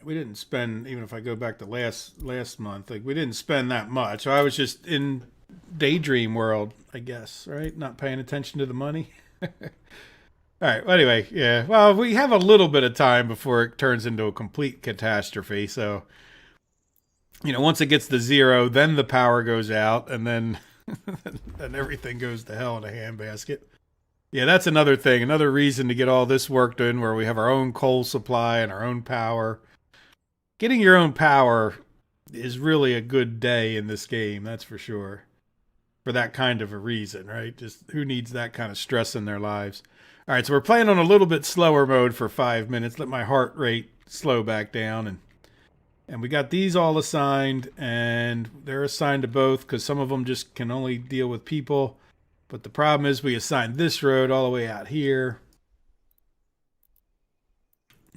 Speaker 1: we didn't spend, even if I go back to last month, like we didn't spend that much. So I was just in daydream world, I guess, right? Not paying attention to the money. All right. Well, anyway, yeah. Well, we have a little bit of time before it turns into a complete catastrophe. So, once it gets to zero, then the power goes out, and then then everything goes to hell in a handbasket. Yeah, that's another thing. Another reason to get all this work done, where we have our own coal supply and our own power. Getting your own power is really a good day in this game. That's for sure. For that kind of a reason, right? Just who needs that kind of stress in their lives? All right, so we're playing on a little bit slower mode for 5 minutes. Let my heart rate slow back down. And we got these all assigned, and they're assigned to both because some of them just can only deal with people. But the problem is we assigned this road all the way out here.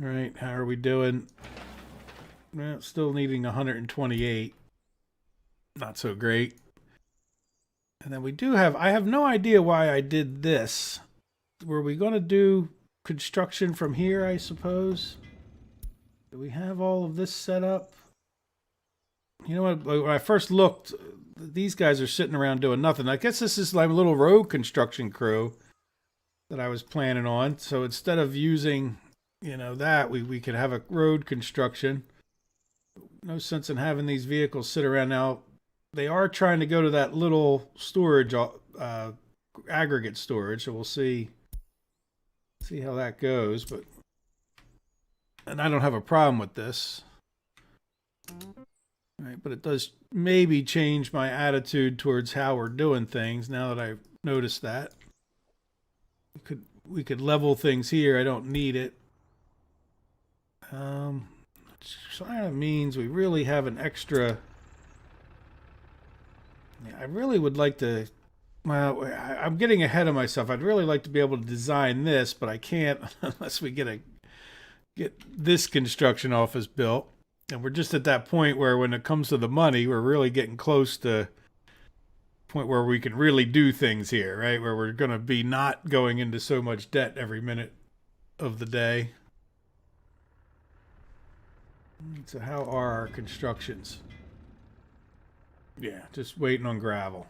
Speaker 1: All right, how are we doing? Well, still needing 128. Not so great. And then we do have... I have no idea why I did this. Were we going to do construction from here, I suppose? Do we have all of this set up? You know what? When I first looked, these guys are sitting around doing nothing. I guess this is like a little road construction crew that I was planning on. So instead of using, that, we could have a road construction. No sense in having these vehicles sit around. Now, they are trying to go to that little storage, aggregate storage. So we'll see how that goes. And I don't have a problem with this. All right, but it does maybe change my attitude towards how we're doing things now that I've noticed that. We could level things here. I don't need it. Which kind of means we really have an extra... Yeah, I really would like to... Well, I'm getting ahead of myself. I'd really like to be able to design this, but I can't unless we get this construction office built. And we're just at that point where when it comes to the money, we're really getting close to the point where we can really do things here, right? Where we're going to be not going into so much debt every minute of the day. So how are our constructions? Yeah, just waiting on gravel.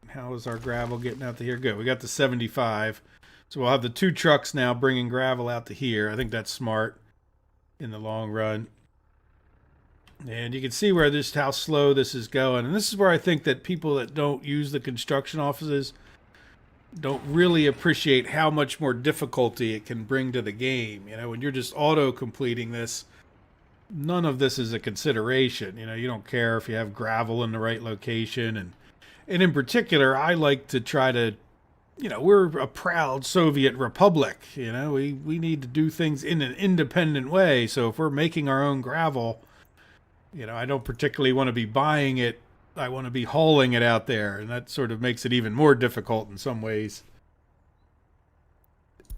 Speaker 1: How is our gravel getting out to here? Good. We got the 75. So we'll have the 2 trucks now bringing gravel out to here. I think that's smart in the long run. And you can see where just how slow this is going. And this is where I think that people that don't use the construction offices don't really appreciate how much more difficulty it can bring to the game. You know, when you're just auto completing this, none of this is a consideration. You know, you don't care if you have gravel in the right location. And in particular, I like to try to, you know, we're a proud Soviet republic. You know, we need to do things in an independent way. So if we're making our own gravel, you know, I don't particularly want to be buying it. I want to be hauling it out there. And that sort of makes it even more difficult in some ways.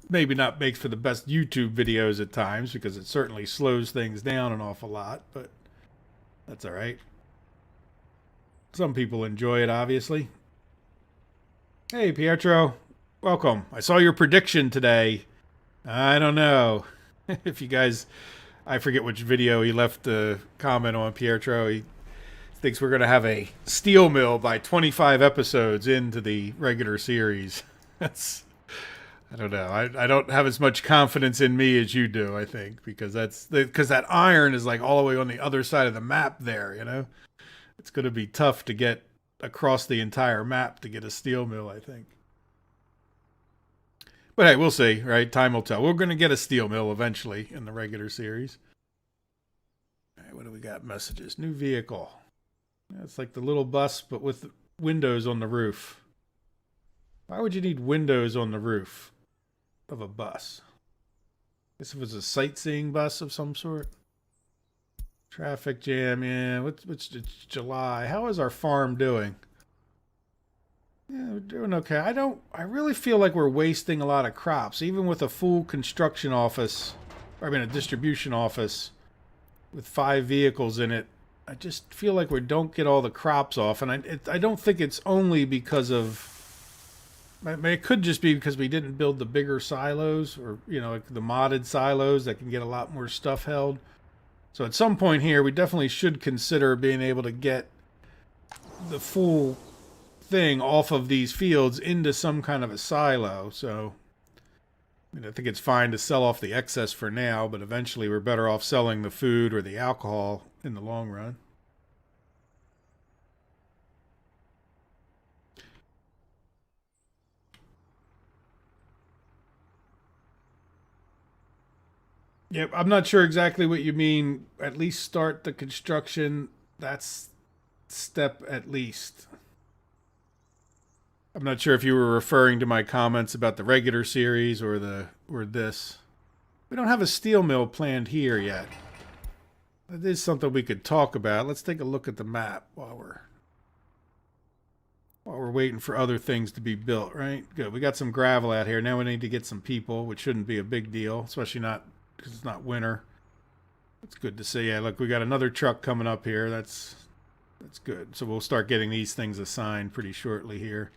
Speaker 1: Maybe not makes for the best YouTube videos at times because it certainly slows things down an awful lot, but that's all right. Some people enjoy it, obviously. Hey, Pietro. Welcome. I saw your prediction today. I don't know if you guys... I forget which video he left a comment on, Pietro. He thinks we're going to have a steel mill by 25 episodes into the regular series. That's... I don't know. I don't have as much confidence in me as you do, I think, because that iron is like all the way on the other side of the map there, you know? It's going to be tough to get across the entire map to get a steel mill, I think. But hey, we'll see, right? Time will tell. We're going to get a steel mill eventually in the regular series. All right, what do we got? Messages. New vehicle. It's like the little bus, but with windows on the roof. Why would you need windows on the roof of a bus? I guess if it was a sightseeing bus of some sort. Traffic jam, yeah. It's July. How is our farm doing? Yeah, we're doing okay. I really feel like we're wasting a lot of crops, even with a full construction office, a distribution office with 5 vehicles in it. I just feel like we don't get all the crops off, and I don't think it's only because of... I mean, it could just be because we didn't build the bigger silos or, you know, like the modded silos that can get a lot more stuff held. So at some point here, we definitely should consider being able to get the full thing off of these fields into some kind of a silo. So I mean, I think it's fine to sell off the excess for now, but eventually we're better off selling the food or the alcohol in the long run. Yep, I'm not sure exactly what you mean. At least start the construction. That's step at least. I'm not sure if you were referring to my comments about the regular series or this. We don't have a steel mill planned here yet. That is something we could talk about. Let's take a look at the map while we're waiting for other things to be built, right? Good. We got some gravel out here. Now we need to get some people, which shouldn't be a big deal, especially not because it's not winter. It's good to see. Yeah, look, we got another truck coming up here. That's good. So we'll start getting these things assigned pretty shortly here.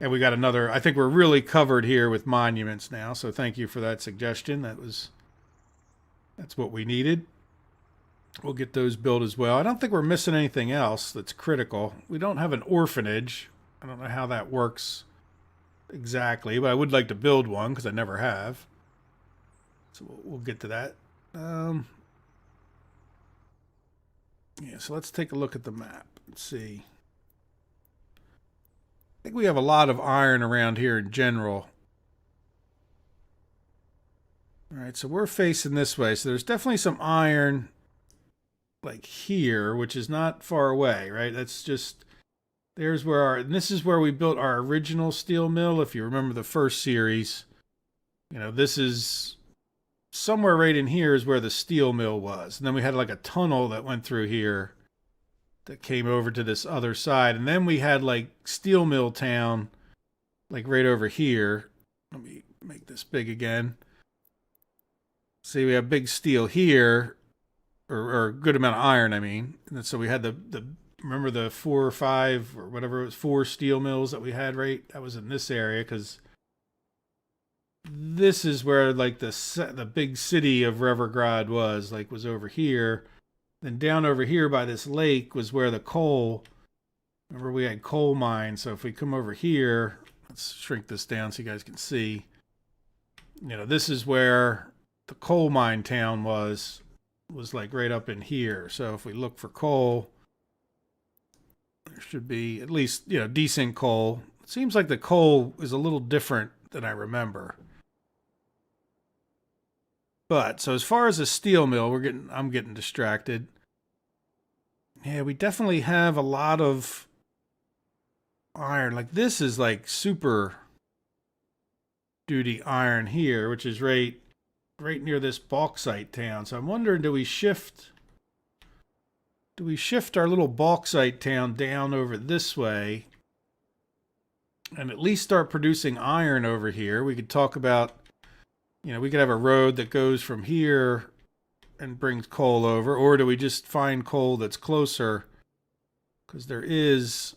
Speaker 1: And we got another, I think we're really covered here with monuments now. So thank you for that suggestion. That's what we needed. We'll get those built as well. I don't think we're missing anything else that's critical. We don't have an orphanage. I don't know how that works exactly, but I would like to build one because I never have. So we'll get to that. Yeah, so let's take a look at the map and see. I think we have a lot of iron around here in general. All right, so we're facing this way. So there's definitely some iron like here, which is not far away, right? That's just, there's where and this is where we built our original steel mill. If you remember the first series, you know, this is somewhere right in here is where the steel mill was. And then we had like a tunnel that went through here that came over to this other side. And then we had like steel mill town, like right over here. Let me make this big again. See, we have big steel here, or a good amount of iron, I mean. And so we had the remember the 4 or 5 or whatever it was, 4 steel mills that we had, right? That was in this area because this is where like the big city of Revergrad was over here. Then down over here by this lake was where the coal. Remember we had coal mines. So if we come over here, let's shrink this down so you guys can see. This is where the coal mine town was like right up in here. So if we look for coal, there should be at least, decent coal. It seems like the coal is a little different than I remember. But so as far as a steel mill, I'm getting distracted. Yeah, we definitely have a lot of iron. Like this is like super duty iron here, which is right near this bauxite town. So I'm wondering, do we shift our little bauxite town down over this way and at least start producing iron over here? We could talk about, we could have a road that goes from here and brings coal over, or do we just find coal that's closer? Because there is,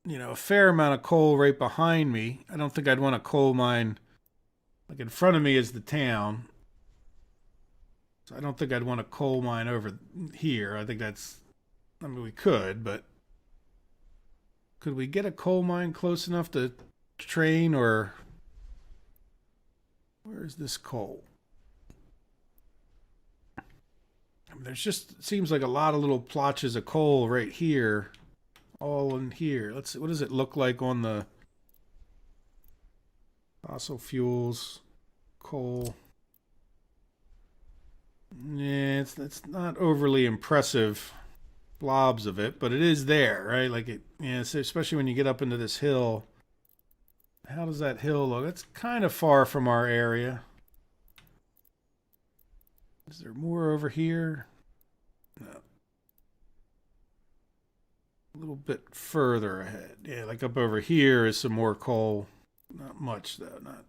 Speaker 1: a fair amount of coal right behind me. I don't think I'd want a coal mine. Like in front of me is the town. So I don't think I'd want a coal mine over here. I think we could, but could we get a coal mine close enough to train, or where's this coal? There's just, it seems like a lot of little plotches of coal right here. All in here. Let's see, what does it look like on the fossil fuels, coal? Yeah, it's not overly impressive blobs of it, but it is there, right? Like so especially when you get up into this hill. How does that hill look? It's kind of far from our area. Is there more over here? No. A little bit further ahead. Yeah, like up over here is some more coal. Not much though, not.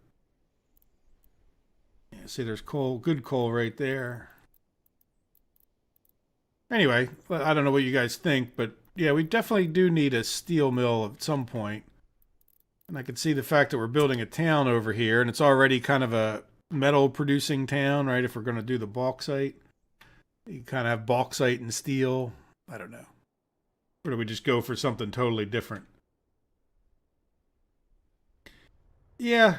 Speaker 1: Yeah, see there's coal, good coal right there. Anyway, I don't know what you guys think, but yeah, we definitely do need a steel mill at some point. And I can see the fact that we're building a town over here, and it's already kind of a metal producing town, right? If we're going to do the bauxite, you kind of have bauxite and steel. I don't know. Or do we just go for something totally different? Yeah,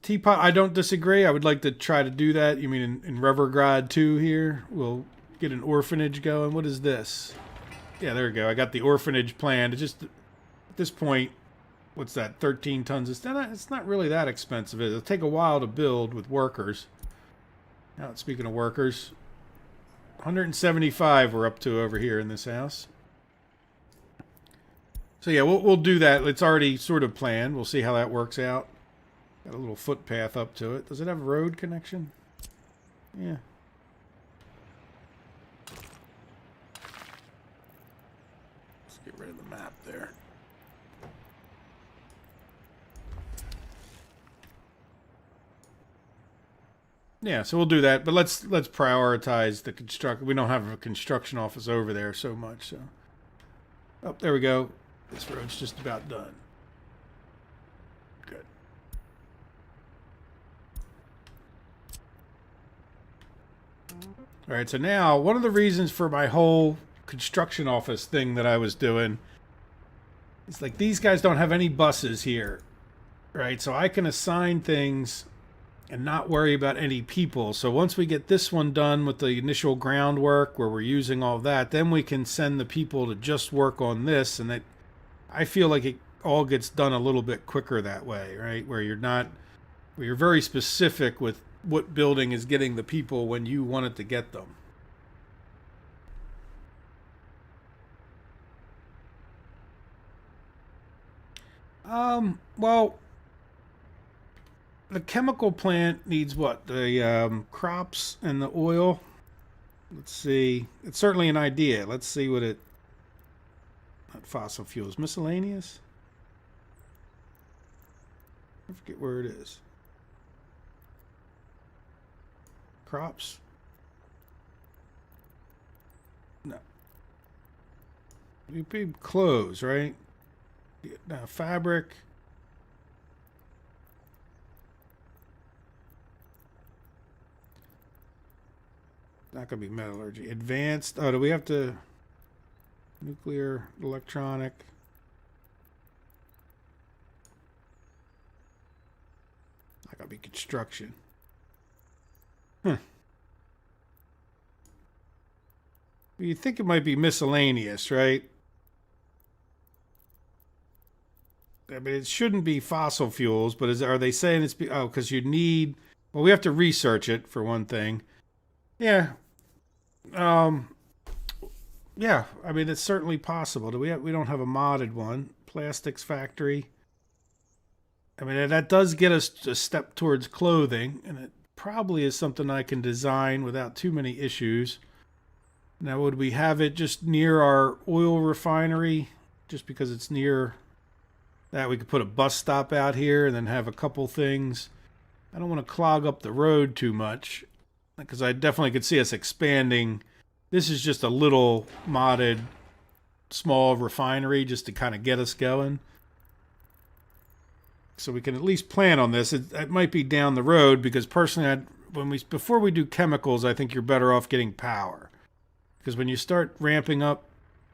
Speaker 1: Teapot, I don't disagree. I would like to try to do that. You mean in Revergrad 2 here? We'll get an orphanage going. What is this? Yeah, there we go. I got the orphanage planned. It just, at this point, what's that, 13 tons? It's not really that expensive. It'll take a while to build with workers. Now, speaking of workers, 175 we're up to over here in this house. So yeah, we'll do that. It's already sort of planned. We'll see how that works out. Got a little footpath up to it. Does it have a road connection? Yeah. Let's get rid of the map there. Yeah, so we'll do that, but let's prioritize the construct. We don't have a construction office over there so much, so. Oh, there we go. This road's just about done. Good. All right, so now one of the reasons for my whole construction office thing that I was doing is like these guys don't have any buses here, right? So I can assign things and not worry about any people. So once we get this one done with the initial groundwork where we're using all that, then we can send the people to just work on this, and that I feel like it all gets done a little bit quicker that way, right? Where you're very specific with what building is getting the people when you want it to get them. Well, the chemical plant needs what? The crops and the oil. Let's see. It's certainly an idea. Let's see what it... Not fossil fuels. Miscellaneous? I forget where it is. Crops? No. It'd be clothes, right? No, fabric. not going to be metallurgy. Advanced. Oh, do we have to... Nuclear, electronic. Not going to be construction. Huh. Well, you'd think it might be miscellaneous, right? I mean, it shouldn't be fossil fuels, but are they saying it's... Oh, because you need... Well, we have to research it, for one thing. Yeah. Yeah, I mean, it's certainly possible. We don't have a modded one. Plastics factory. I mean, that does get us a step towards clothing, and it probably is something I can design without too many issues. Now, would we have it just near our oil refinery? Just because it's near that, we could put a bus stop out here and then have a couple things. I don't want to clog up the road too much, because I definitely could see us expanding. This is just a little modded small refinery just to kind of get us going. So we can at least plan on this. It might be down the road, because personally, before we do chemicals, I think you're better off getting power. Because when you start ramping up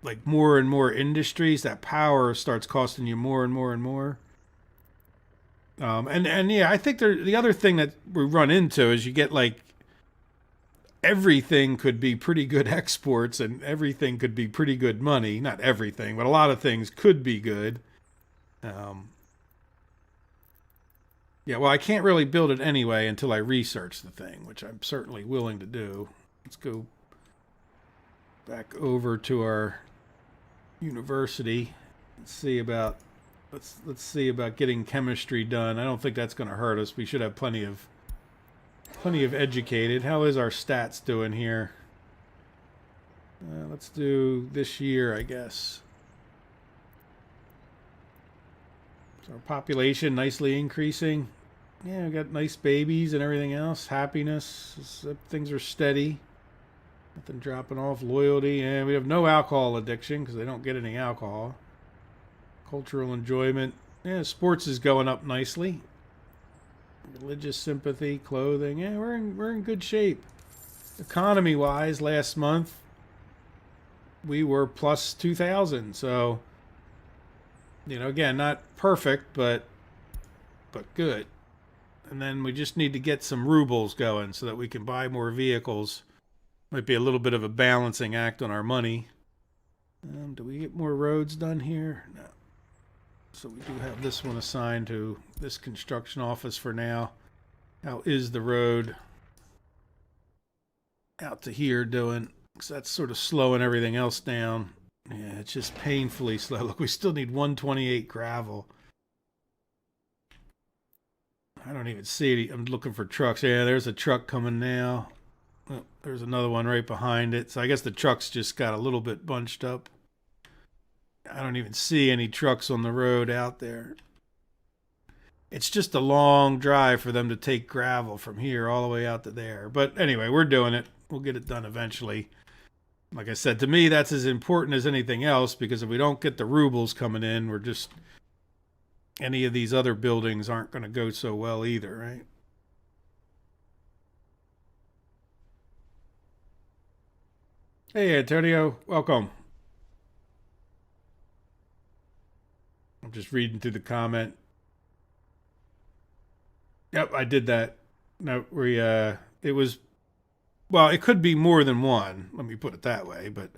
Speaker 1: like more and more industries, that power starts costing you more and more and more. And yeah, I think the other thing that we run into is you get like everything could be pretty good exports and everything could be pretty good money. Not everything, but a lot of things could be good. Yeah, well, I can't really build it anyway until I research the thing, which I'm certainly willing to do. Let's go back over to our university and see about let's see about getting chemistry done. I don't think that's going to hurt us. We should have plenty of educated. How is our stats doing here? Let's do this year, I guess. So our population nicely increasing. Yeah, we got nice babies and everything else. Happiness. Things are steady. Nothing dropping off. Loyalty. And we have no alcohol addiction because they don't get any alcohol. Cultural enjoyment. Yeah, sports is going up nicely. Religious sympathy, clothing. Yeah, we're in good shape. Economy-wise, last month we were plus 2,000. So, you know, again, not perfect, but good. And then we just need to get some rubles going so that we can buy more vehicles. Might be a little bit of a balancing act on our money. Do we get more roads done here? No. So we do have this one assigned to this construction office for now. How is the road out to here doing? Because that's sort of slowing everything else down. Yeah, it's just painfully slow. Look, we still need 128 gravel. I don't even see it. I'm looking for trucks. Yeah, there's a truck coming now. Oh, there's another one right behind it. So I guess the trucks just got a little bit bunched up. I don't even see any trucks on the road out there. It's just a long drive for them to take gravel from here all the way out to there. But anyway, we're doing it. We'll get it done eventually. Like I said, to me, that's as important as anything else, because if we don't get the rubles coming in, we're just... Any of these other buildings aren't going to go so well either, right? Hey, Antonio. Welcome. I'm just reading through the comment. Yep, I did that. No, it was, well, it could be more than one. Let me put it that way. But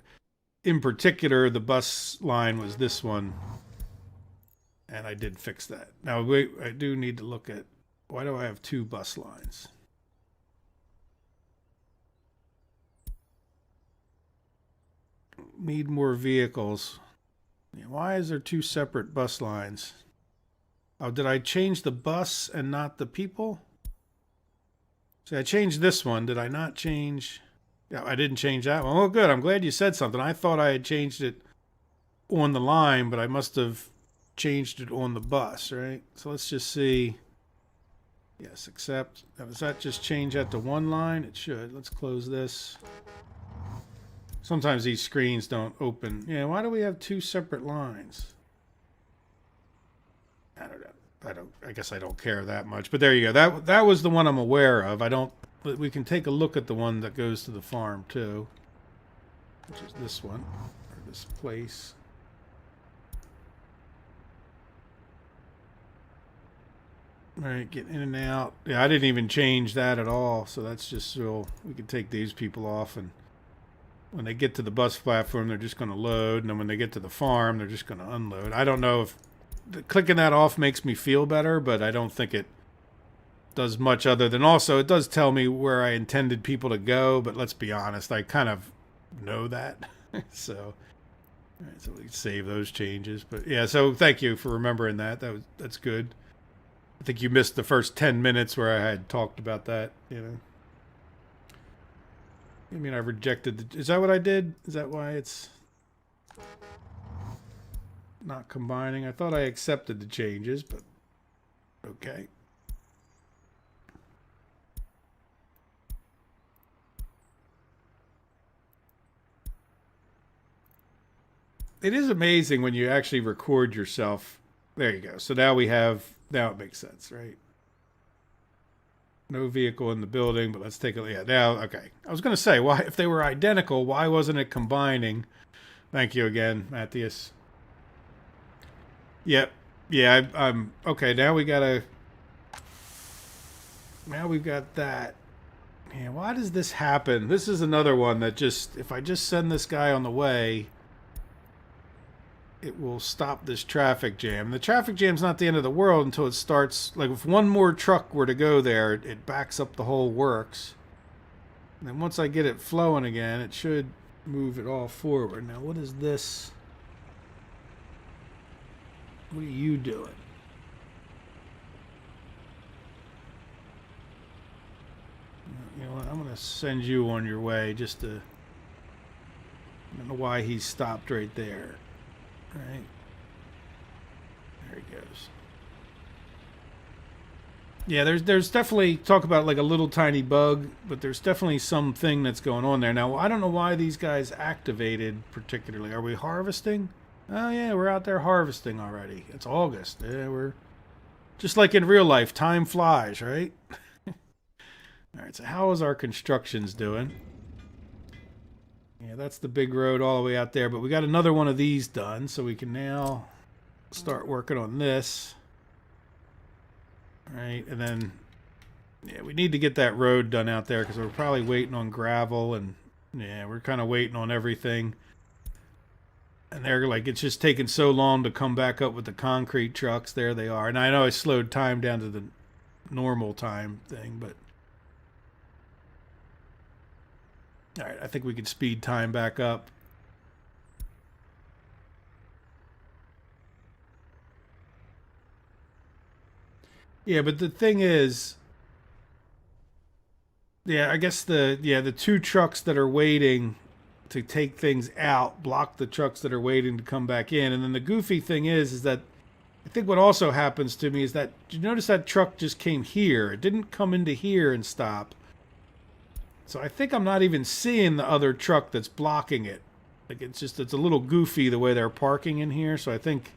Speaker 1: in particular, the bus line was this one. And I did fix that. Now, wait, I do need to look at, why do I have two bus lines? Need more vehicles. Yeah, why is there two separate bus lines? Oh, did I change the bus and not the people? See, I changed this one. Did I not change? Yeah, I didn't change that one. Oh, good. I'm glad you said something. I thought I had changed it on the line, but I must have changed it on the bus, right? So let's just see. Yes, accept. Now, does that just change that to one line? It should. Let's close this. Sometimes these screens don't open. Yeah, why do we have two separate lines? I don't know. I guess I don't care that much. But there you go. That was the one I'm aware of. I don't But we can take a look at the one that goes to the farm too, which is this one, or this place. All right, get in and out. Yeah, I didn't even change that at all, so that's just so we can take these people off, and when they get to the bus platform, they're just going to load, and then when they get to the farm, they're just going to unload. I don't know if clicking that off makes me feel better, but I don't think it does much other than also it does tell me where I intended people to go, but let's be honest, I kind of know that. So, all right, so we can save those changes. But yeah, so thank you for remembering that. That's good. I think you missed the first 10 minutes where I had talked about that, you know. I mean, I rejected the... Is that what I did? Is that why it's not combining? I thought I accepted the changes, but okay. It is amazing when you actually record yourself. There you go. So now we have... Now it makes sense, right? No vehicle in the building, but let's take a... Yeah, now, okay. I was going to say, why, if they were identical, why wasn't it combining? Thank you again, Matthias. Yep. Yeah, I'm... Okay, now we got to... Now we've got that. Yeah, why does this happen? This is another one that just... If I just send this guy on the way... It will stop this traffic jam. The traffic jam's not the end of the world until it starts. Like, if one more truck were to go there, it backs up the whole works. And then once I get it flowing again, it should move it all forward. Now, what is this? What are you doing? You know what? I'm going to send you on your way just to... I don't know why he stopped right there. Right. There he goes. Yeah, there's definitely talk about like a little tiny bug, but there's definitely something that's going on there. Now, I don't know why these guys activated particularly. Are we harvesting? Oh yeah, we're out there harvesting already. It's August. Yeah, we're just like in real life, time flies, right? All right, so how is our constructions doing? Yeah, that's the big road all the way out there, but we got another one of these done, so we can now start working on this. All right, and then, yeah, we need to get that road done out there because we're probably waiting on gravel, and yeah, we're kind of waiting on everything. And they're like, it's just taking so long to come back up with the concrete trucks. There they are. And I know I slowed time down to the normal time thing, but... All right, I think we can speed time back up. Yeah, but the thing is, yeah, I guess the two trucks that are waiting to take things out block the trucks that are waiting to come back in. And then the goofy thing is that I think what also happens to me is that, did you notice that truck just came here? It didn't come into here and stop. So I think I'm not even seeing the other truck that's blocking it. Like, it's a little goofy the way they're parking in here. So I think,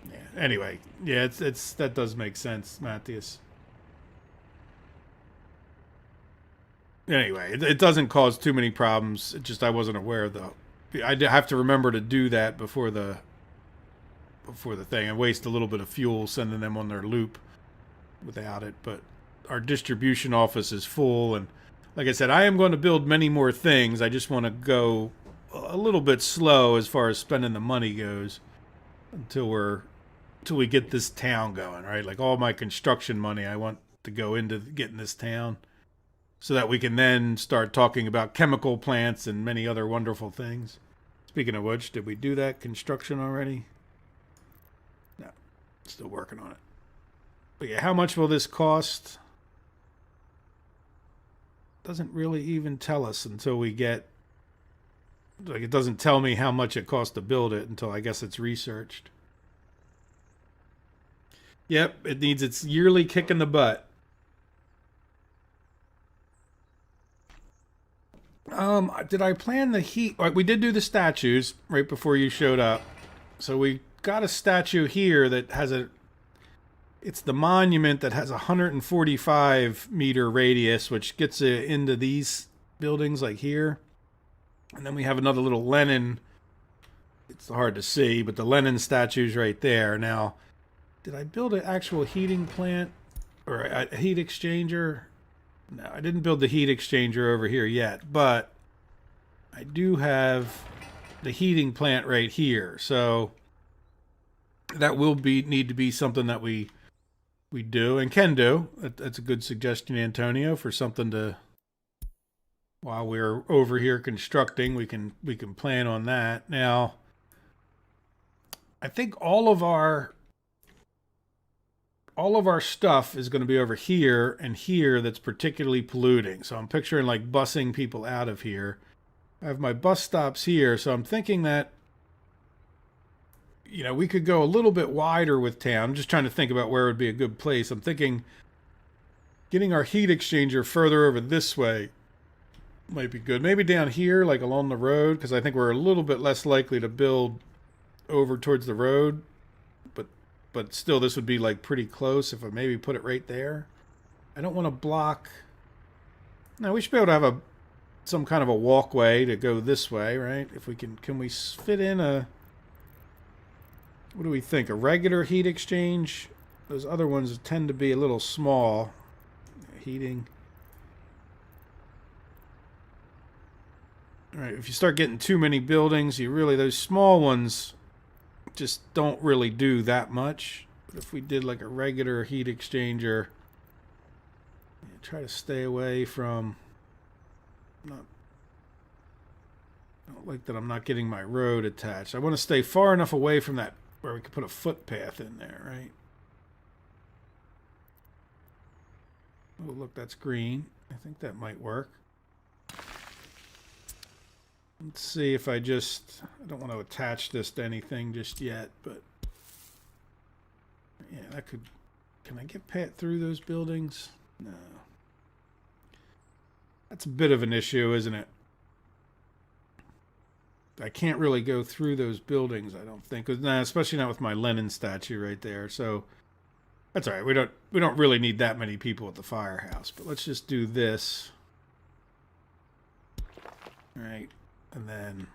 Speaker 1: yeah. Anyway, yeah, it's that does make sense, Matthias. Anyway, it doesn't cause too many problems. It just I wasn't aware of I have to remember to do that before the thing. I waste a little bit of fuel sending them on their loop without it. But our distribution office is full, and like I said, I am going to build many more things. I just want to go a little bit slow as far as spending the money goes until we get this town going, right? Like all my construction money I want to go into getting this town so that we can then start talking about chemical plants and many other wonderful things. Speaking of which, did we do that construction already? No, still working on it. But yeah, how much will this cost? Doesn't really even tell us until we get, like, it doesn't tell me how much it costs to build it until I guess it's researched. Yep, it needs its yearly kick in the butt. Did I plan the heat? We did do the statues right before you showed up. So we got a statue here that has a It's the monument that has a 145-meter radius, which gets it into these buildings like here. And then we have another little Lenin. It's hard to see, but the Lenin statue's right there. Now, did I build an actual heating plant or a heat exchanger? No, I didn't build the heat exchanger over here yet, but I do have the heating plant right here. So that will need to be something that we do and can do. That's a good suggestion, Antonio, for something to, while we're over here constructing, we can plan on that. Now, I think all of our stuff is going to be over here and here that's particularly polluting. So I'm picturing like busing people out of here. I have my bus stops here, so I'm thinking that, you know, we could go a little bit wider with town. I'm just trying to think about where would be a good place. I'm thinking getting our heat exchanger further over this way might be good. Maybe down here, like along the road, because I think we're a little bit less likely to build over towards the road. But still, this would be like pretty close if I maybe put it right there. I don't want to block. No, we should be able to have some kind of a walkway to go this way, right? If we can we fit in a, what do we think? A regular heat exchange? Those other ones tend to be a little small. Heating. All right, if you start getting too many buildings, those small ones just don't really do that much. But if we did like a regular heat exchanger, try to stay away from, I don't like that I'm not getting my road attached. I want to stay far enough away from that where we could put a footpath in there, right? Oh, look, that's green. I think that might work. Let's see if I don't want to attach this to anything just yet, but yeah, that could, can I get Pat through those buildings? No. That's a bit of an issue, isn't it? I can't really go through those buildings, I don't think. Especially not with my Lenin statue right there. So that's all right. We don't really need that many people at the firehouse, but let's just do this. All right. And then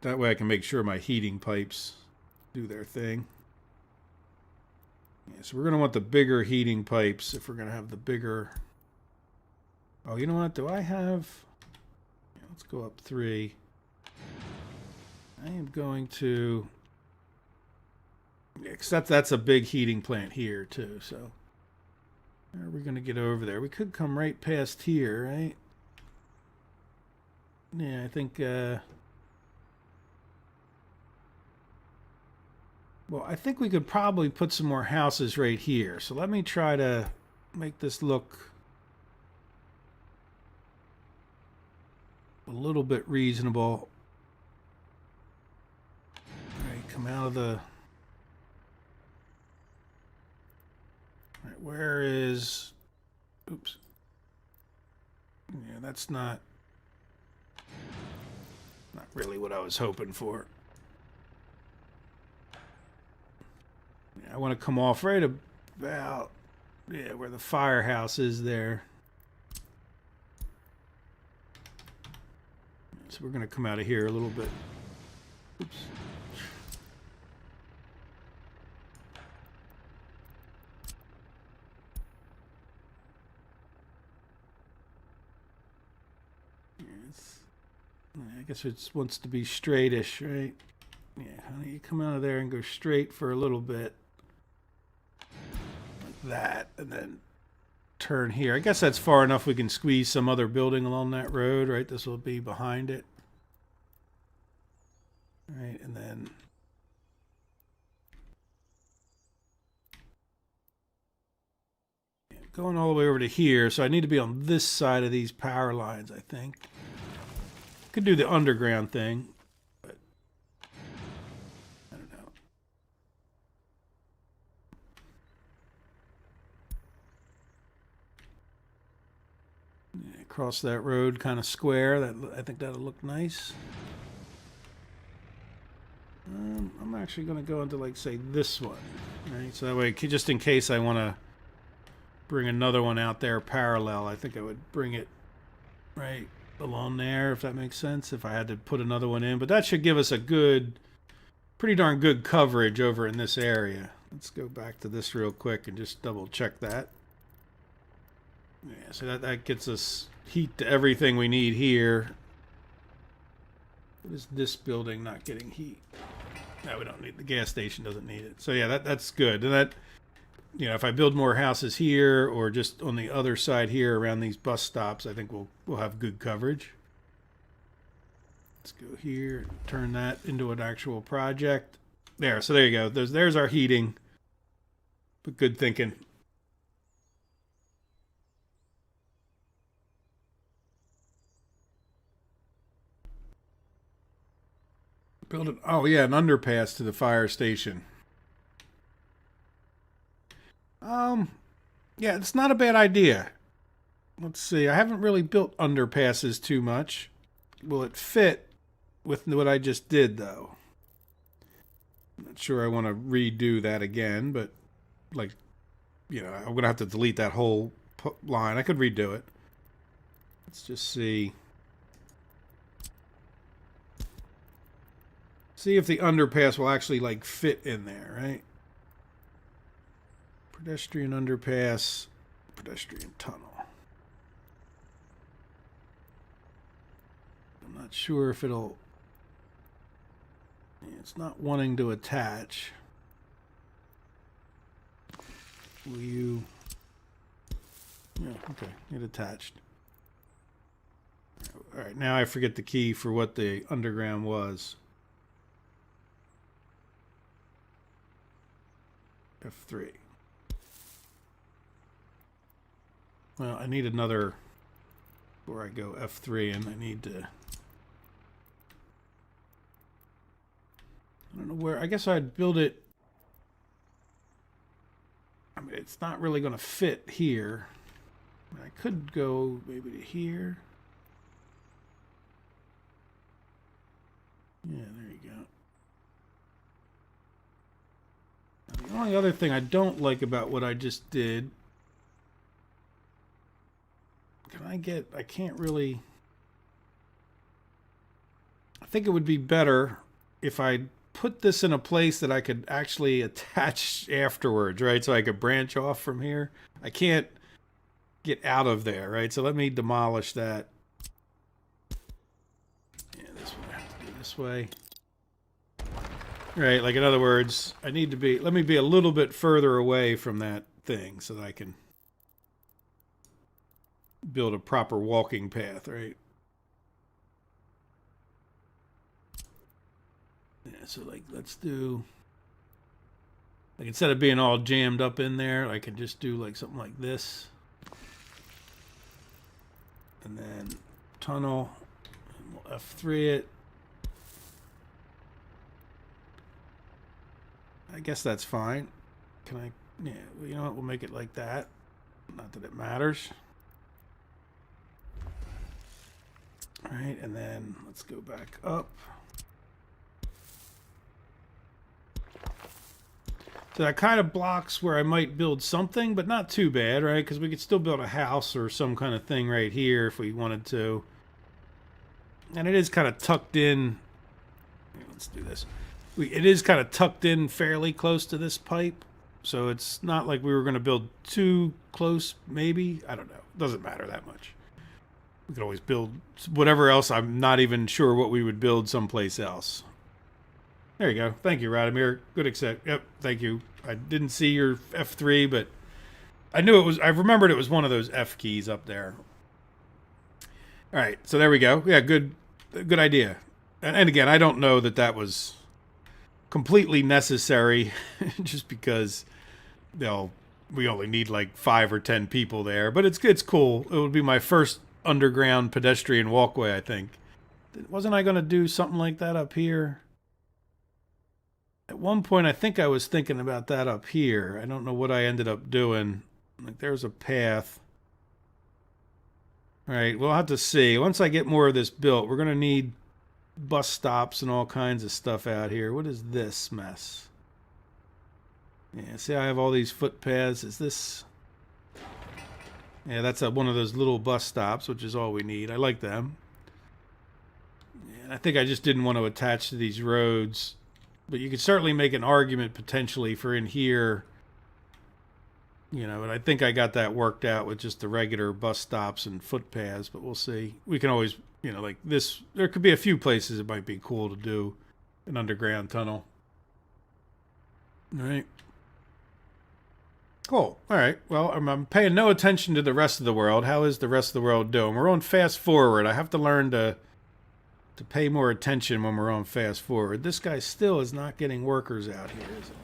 Speaker 1: that way I can make sure my heating pipes do their thing. Yeah, so we're going to want the bigger heating pipes if we're going to have the bigger. Oh, you know what? Do I have? Yeah, let's go up 3. I am going to. Yeah, except that's a big heating plant here too. So how are we going to get over there? We could come right past here, right? Yeah, I think, well, I think we could probably put some more houses right here. So let me try to make this look a little bit reasonable. All right, come out of the, all right, where is, oops. Yeah, that's not really what I was hoping for. Yeah, I want to come off right about, yeah, where the firehouse is there. So we're going to come out of here a little bit. Oops. I guess it wants to be straightish, right? Yeah, honey, you come out of there and go straight for a little bit. Like that, and then turn here. I guess that's far enough we can squeeze some other building along that road, right? This will be behind it. All right, and then going all the way over to here, so I need to be on this side of these power lines, I think. Could do the underground thing, but I don't know. Yeah, cross that road kind of square. That, I think that'll look nice. I'm actually going to go into, like, say, this one, right? Right, so that way, just in case I want to bring another one out there parallel, I think I would bring it right along there, if that makes sense, if I had to put another one in. But that should give us a good, pretty darn good coverage over in this area. Let's go back to this real quick and just double check that. Yeah, so that gets us heat to everything we need here. What is this building not getting heat? No, we don't need, the gas station doesn't need it. So yeah, that's good. And that, you know, if I build more houses here or just on the other side here around these bus stops, I think we'll have good coverage. Let's go here and turn that into an actual project. There, so there you go. There's our heating. But good thinking. Build it. Oh yeah, an underpass to the fire station. Yeah, it's not a bad idea. Let's see. I haven't really built underpasses too much. Will it fit with what I just did, though? I'm not sure I want to redo that again, but, like, you know, I'm going to have to delete that whole line. I could redo it. Let's just see. See if the underpass will actually, like, fit in there, right? Pedestrian underpass, pedestrian tunnel. I'm not sure if it'll... It's not wanting to attach. Will you... Yeah, okay, it attached. Alright, now I forget the key for what the underground was. F3. Well, I need another, before I go F3, and I need to, I don't know where, I guess I'd build it, I mean, it's not really going to fit here. I could go maybe to here. Yeah, there you go. Now, the only other thing I don't like about what I just did, I can't really, I think it would be better if I put this in a place that I could actually attach afterwards, right? So I could branch off from here. I can't get out of there, right? So let me demolish that. Yeah, this one I have to do this way. Right, like in other words, I need to be, let me be a little bit further away from that thing so that I can build a proper walking path, right? Yeah, so like let's do, like instead of being all jammed up in there, I can just do like something like this. And then tunnel, and we'll F3 it. I guess that's fine. Can I, yeah, well, you know what, we'll make it like that. Not that it matters. All right, and then let's go back up. So that kind of blocks where I might build something, but not too bad, right? Because we could still build a house or some kind of thing right here if we wanted to. And it is kind of tucked in. Let's do this. It is kind of tucked in fairly close to this pipe. So it's not like we were going to build too close, maybe. I don't know. It doesn't matter that much. We could always build whatever else. I'm not even sure what we would build someplace else. There you go. Thank you, Radomir. Good accept. Yep, thank you. I didn't see your F3, but I knew it was, I remembered it was one of those F keys up there. All right, so there we go. Yeah, good idea. And again, I don't know that that was completely necessary just because, you know, we only need like 5 or 10 people there, but it's cool. It would be my first underground pedestrian walkway, I think. Wasn't I going to do something like that up here? At one point, I think I was thinking about that up here. I don't know what I ended up doing. Like, there's a path. All right, we'll have to see. Once I get more of this built, we're going to need bus stops and all kinds of stuff out here. What is this mess? Yeah, see, I have all these footpaths. Is this... Yeah, that's one of those little bus stops, which is all we need. I like them. Yeah, I think I just didn't want to attach to these roads. But you could certainly make an argument potentially for in here. You know, and I think I got that worked out with just the regular bus stops and footpaths, but we'll see. We can always, you know, like this, there could be a few places it might be cool to do an underground tunnel. All right. Cool. All right. Well, I'm paying no attention to the rest of the world. How is the rest of the world doing? We're on fast forward. I have to learn to pay more attention when we're on fast forward. This guy still is not getting workers out here, is it?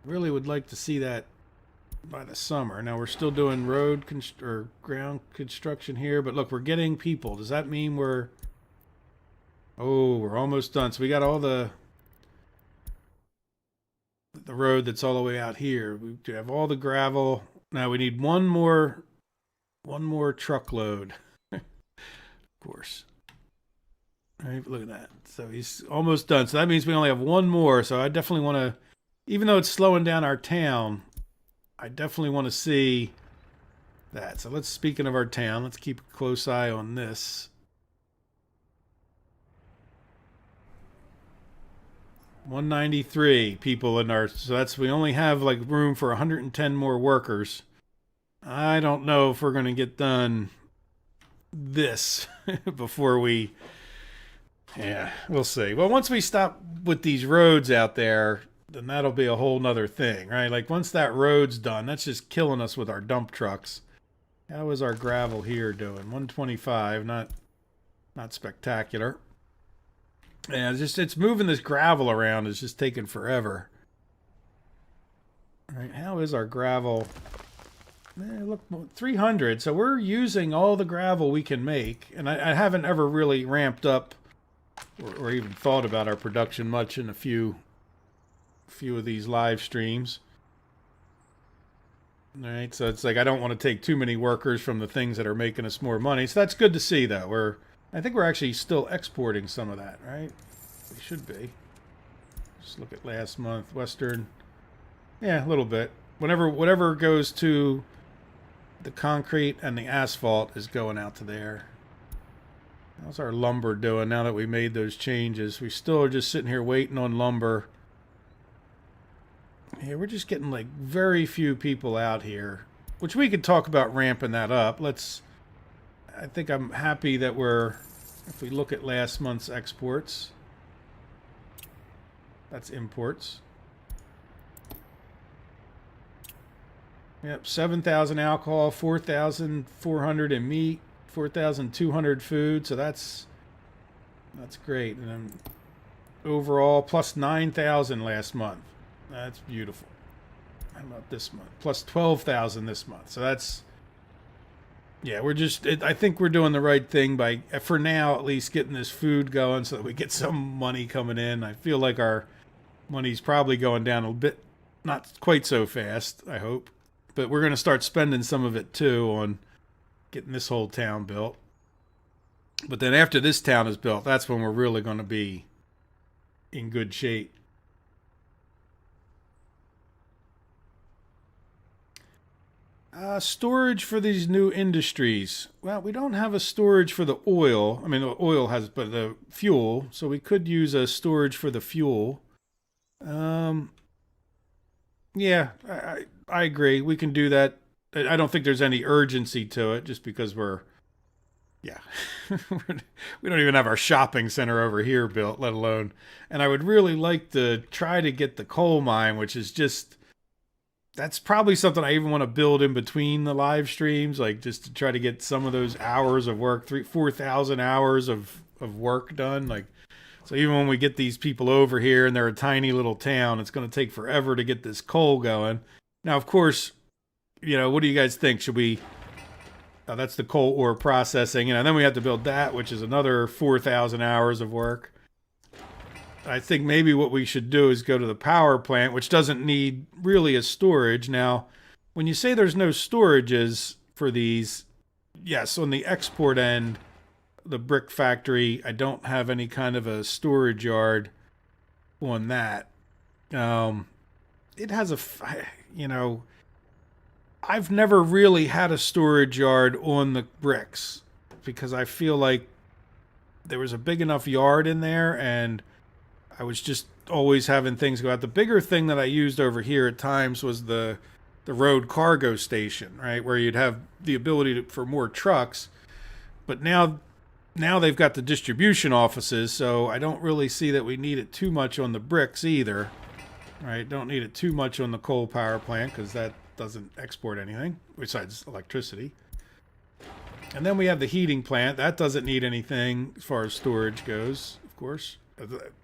Speaker 1: Really would like to see that by the summer. Now we're still doing road or ground construction here, but look, we're getting people. Does that mean we're... Oh, we're almost done. So we got all the road that's all the way out here. We have all the gravel. Now we need one more truckload. Of course. All right, look at that. So he's almost done. So that means we only have one more. So I definitely want to, even though it's slowing down our town, I definitely want to see that. So let's, speaking of our town, let's keep a close eye on this. 193 people in our, so that's, we only have like room for 110 more workers. I don't know if we're going to get done this before we, yeah, we'll see. Well, once we stop with these roads out there, then that'll be a whole nother thing, right? Like once that road's done, that's just killing us with our dump trucks. How is our gravel here doing? 125, not spectacular. Yeah, it's moving this gravel around. It's just taking forever. All right, how is our gravel? Look, 300. So we're using all the gravel we can make, and I haven't ever really ramped up or even thought about our production much in a few of these live streams. All right, so it's like I don't want to take too many workers from the things that are making us more money. So that's good to see, though. I think we're actually still exporting some of that, right? We should be. Just look at last month, Western. Yeah, a little bit. Whatever goes to the concrete and the asphalt is going out to there. How's our lumber doing now that we made those changes? We still are just sitting here waiting on lumber. Yeah, we're just getting like very few people out here, which we could talk about ramping that up. I think I'm happy that if we look at last month's exports, that's imports. Yep, 7,000 alcohol, 4,400 in meat, 4,200 food. So that's great. And then overall, plus 9,000 last month. That's beautiful. How about this month? Plus 12,000 this month. So that's... Yeah, I think we're doing the right thing by, for now at least, getting this food going so that we get some money coming in. I feel like our money's probably going down a bit, not quite so fast, I hope. But we're going to start spending some of it, too, on getting this whole town built. But then after this town is built, that's when we're really going to be in good shape. Storage for these new industries. Well, we don't have a storage for the oil. I mean, the oil has, but the fuel. So we could use a storage for the fuel. Yeah, I agree. We can do that. I don't think there's any urgency to it, just because yeah, we don't even have our shopping center over here built, let alone. And I would really like to try to get the coal mine, which is just. That's probably something I even want to build in between the live streams, like just to try to get some of those hours of work, 4,000 hours of work done. Like, so even when we get these people over here and they're a tiny little town, it's going to take forever to get this coal going. Now, of course, what do you guys think? Should we, that's the coal ore processing. And then we have to build that, which is another 4,000 hours of work. I think maybe what we should do is go to the power plant, which doesn't need really a storage. Now, when you say there's no storages for these, yes, on the export end, the brick factory, I don't have any kind of a storage yard on that. it has you know, I've never really had a storage yard on the bricks because I feel like there was a big enough yard in there and I was just always having things go out. The bigger thing that I used over here at times was the road cargo station, right, where you'd have the ability for more trucks. But now they've got the distribution offices, so I don't really see that we need it too much on the bricks either. Right? Don't need it too much on the coal power plant because that doesn't export anything besides electricity. And then we have the heating plant. That doesn't need anything as far as storage goes, of course.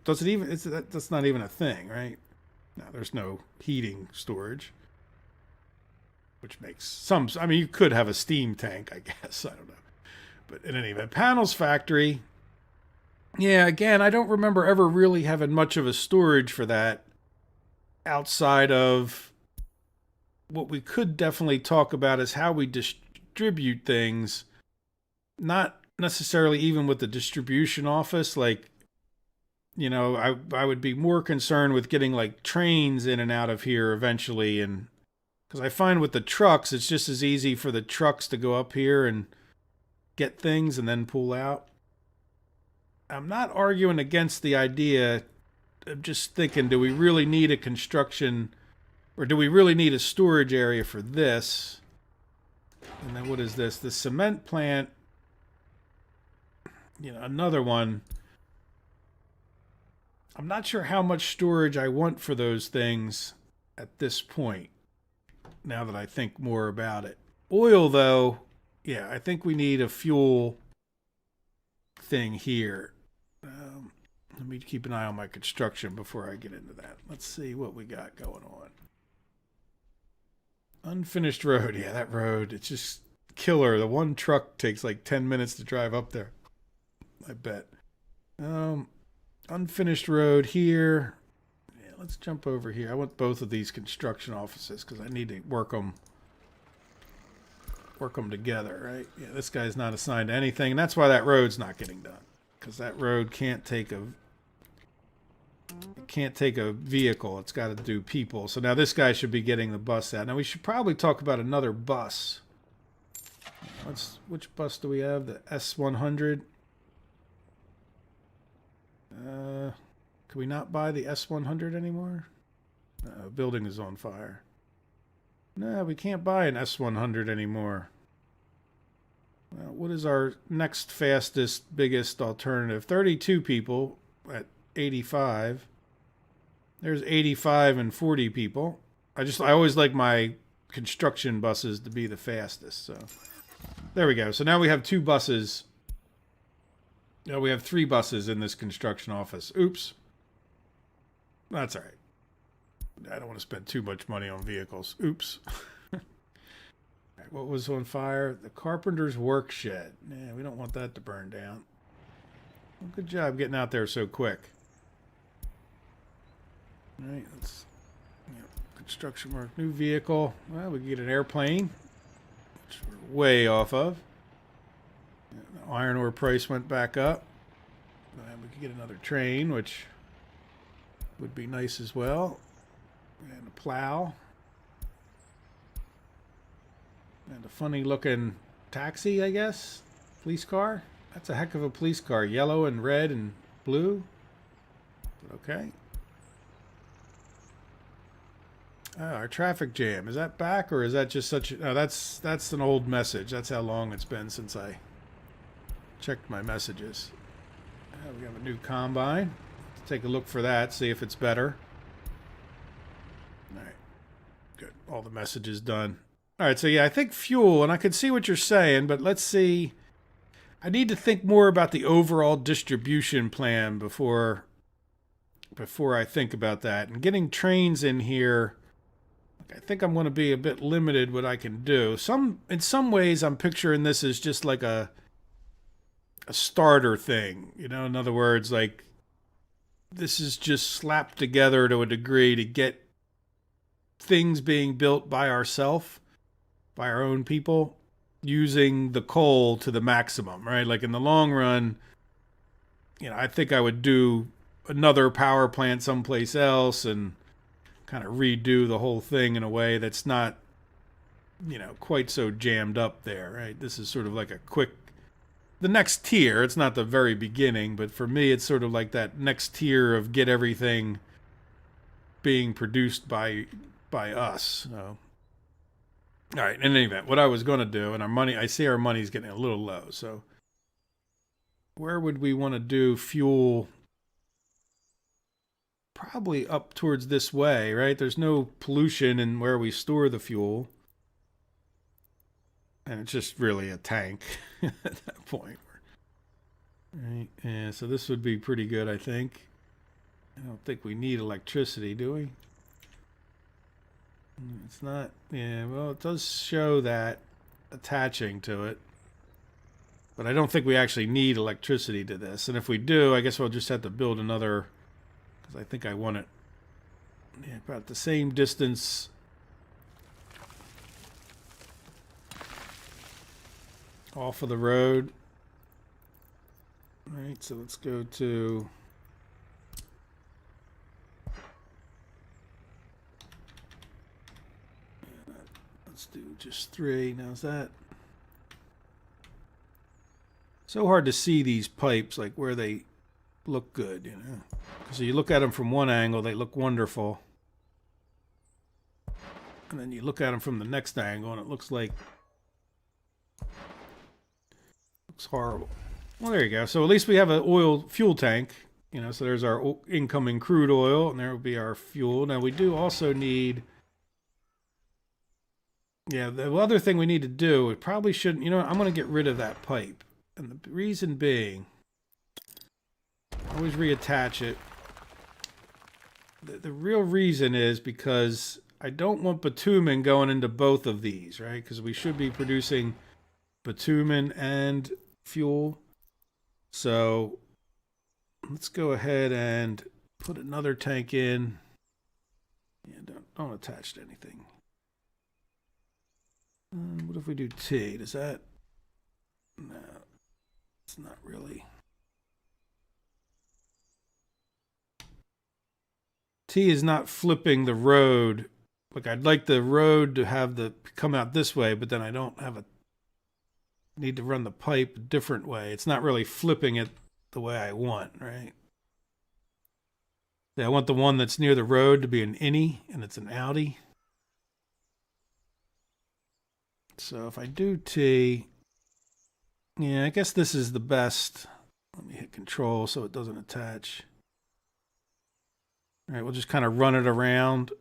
Speaker 1: Does it even? That's not even a thing, right? No, there's no heating storage, which makes some. I mean, you could have a steam tank, I guess. I don't know. But in any event, panels factory. Yeah, again, I don't remember ever really having much of a storage for that outside of what we could definitely talk about is how we distribute things. Not necessarily even with the distribution office. Like, you know, I would be more concerned with getting like trains in and out of here eventually. And because I find with the trucks, it's just as easy for the trucks to go up here and get things and then pull out. I'm not arguing against the idea. I'm just thinking, do we really need a construction or do we really need a storage area for this? And then what is this? The cement plant, you know, another one. I'm not sure how much storage I want for those things at this point, now that I think more about it. Oil, though, yeah, I think we need a fuel thing here. Let me keep an eye on my construction before I get into that. Let's see what we got going on. Unfinished road. Yeah, that road, it's just killer. The one truck takes like 10 minutes to drive up there. I bet. Unfinished road here. Yeah, let's jump over here. I want both of these construction offices because I need to work them together, right? Yeah, this guy's not assigned to anything, and that's why that road's not getting done. Because that road can't take a vehicle. It's got to do people. So now this guy should be getting the bus out. Now we should probably talk about another bus. Which bus do we have? The S100. Can we not buy the S100 anymore? Building is on fire. No, we can't buy an S100 anymore. Well, what is our next fastest, biggest alternative? 32 people at 85. There's 85 and 40 people. I always like my construction buses to be the fastest. So there we go. So now we have two buses. No, we have three buses in this construction office. Oops. That's all right. I don't want to spend too much money on vehicles. Oops. What was on fire? The carpenter's work shed. Yeah, we don't want that to burn down. Well, good job getting out there so quick. All right, let's construction work. New vehicle. Well, we can get an airplane, which we're way off of. The iron ore price went back up. And we could get another train, which would be nice as well. And a plow. And a funny looking taxi, I guess. Police car. That's a heck of a police car. Yellow and red and blue. Okay. Our traffic jam. Is that back or is that just such a... No, that's an old message. That's how long it's been since I checked my messages. We have a new combine. Let's take a look for that. See if it's better. All right. Good. All the messages done. All right, so yeah, I think fuel, and I can see what you're saying, but let's see. I need to think more about the overall distribution plan before I think about that. And getting trains in here, I think I'm going to be a bit limited what I can do. In some ways, I'm picturing this as just like a starter thing. You know, in other words, like this is just slapped together to a degree to get things being built by ourselves. By our own people, using the coal to the maximum, right? Like in the long run, you know, I think I would do another power plant someplace else and kind of redo the whole thing in a way that's not, you know, quite so jammed up there, right? This is sort of like a quick, the next tier. It's not the very beginning, but for me, it's sort of like that next tier of get everything being produced by us. So, all right. In any event, what I was going to do, and our money, I see our money's getting a little low. So, where would we want to do fuel? Probably up towards this way, right? There's no pollution in where we store the fuel. And it's just really a tank at that point. Right? Yeah, so this would be pretty good, I think. I don't think we need electricity, do we? It's not, yeah, well, it does show that attaching to it. But I don't think we actually need electricity to this. And if we do, I guess we'll just have to build another, because I think I want it, yeah, about the same distance. Off of the road. All right, so let's go to... Let's do just 3. Now is that... So hard to see these pipes, like where they look good, you know. So you look at them from one angle, they look wonderful. And then you look at them from the next angle, and it looks like... Looks horrible. Well, there you go. So at least we have an oil fuel tank, you know, so there's our incoming crude oil, and there will be our fuel. Now we do also need... Yeah, the other thing we need to do, we probably shouldn't, you know, I'm going to get rid of that pipe. And the reason being, always reattach it. The real reason is because I don't want bitumen going into both of these, right? Because we should be producing bitumen and fuel. So let's go ahead and put another tank in. Yeah, don't attach to anything. What if we do T? Does that... No, it's not really. T is not flipping the road. Like, I'd like the road to have the come out this way, but then I don't have a need to run the pipe a different way. It's not really flipping it the way I want, right? Yeah, I want the one that's near the road to be an innie, and it's an outie. So if I do T, yeah, I guess this is the best. Let me hit control so it doesn't attach. All right, we'll just kind of run it around.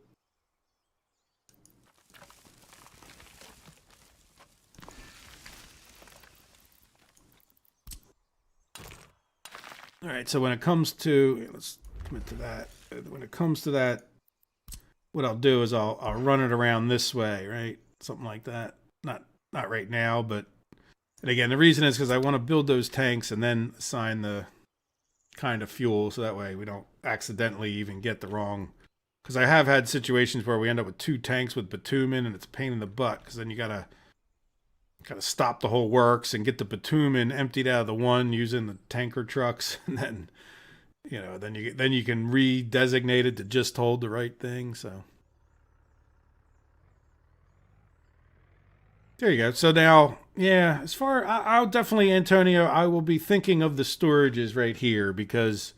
Speaker 1: All right, so when it comes to, let's commit to that. When it comes to that, what I'll do is I'll run it around this way, right? Something like that. Not right now, but, and again, the reason is because I want to build those tanks and then assign the kind of fuel, so that way we don't accidentally even get the wrong, because I have had situations where we end up with 2 tanks with bitumen, and it's a pain in the butt, because then you gotta stop the whole works and get the bitumen emptied out of the one using the tanker trucks, and then, you know, then you can redesignate it to just hold the right thing. So there you go. So now, yeah, as far, I'll definitely, Antonio, I will be thinking of the storages right here, because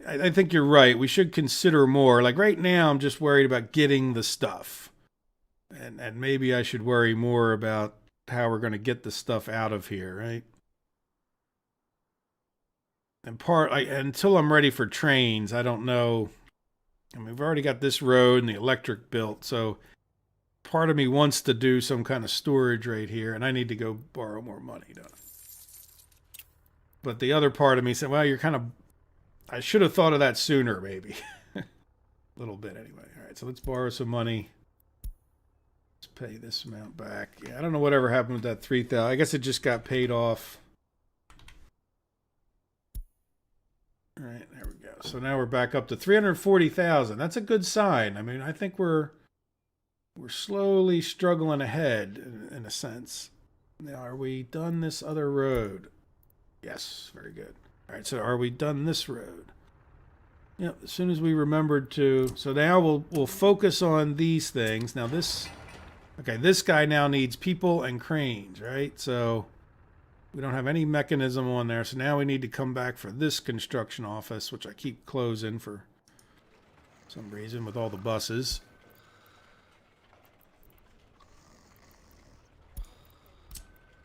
Speaker 1: I think you're right. We should consider more. Like right now, I'm just worried about getting the stuff. And maybe I should worry more about how we're going to get the stuff out of here, right? And until I'm ready for trains, I don't know. I mean, we've already got this road and the electric built, so part of me wants to do some kind of storage right here, and I need to go borrow more money, don't I? But the other part of me said, well, I should have thought of that sooner, maybe. A little bit anyway. All right, so let's borrow some money. Let's pay this amount back. Yeah, I don't know whatever happened with that 3,000. I guess it just got paid off. All right, there we go. So now we're back up to 340,000. That's a good sign. I mean, I think we're slowly struggling ahead in a sense. Now, are we done this other road? Yes, very good. All right, so are we done this road? Yep, as soon as we remembered to. So now we'll focus on these things. Now this, okay, this guy now needs people and cranes, right? So we don't have any mechanism on there. So now we need to come back for this construction office, which I keep closing for some reason with all the buses.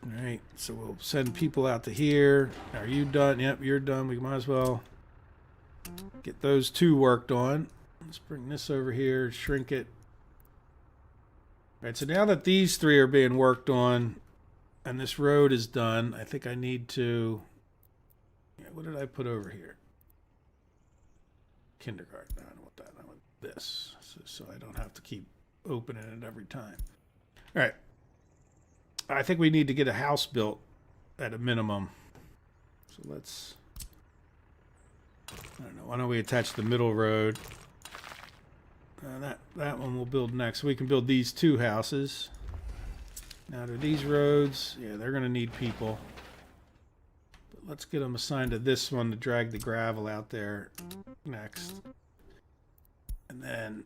Speaker 1: All right, so we'll send people out to here. Are you done? Yep, you're done. We might as well get those two worked on. Let's bring this over here, shrink it. All right, so now that these three are being worked on and this road is done, I think I need to... Yeah, what did I put over here? Kindergarten. I don't want that. I want this, so I don't have to keep opening it every time. All right. I think we need to get a house built at a minimum. So let's... I don't know. Why don't we attach the middle road? That one we'll build next. We can build these two houses. Now, to these roads, yeah, they're going to need people. But let's get them assigned to this one to drag the gravel out there next. And then...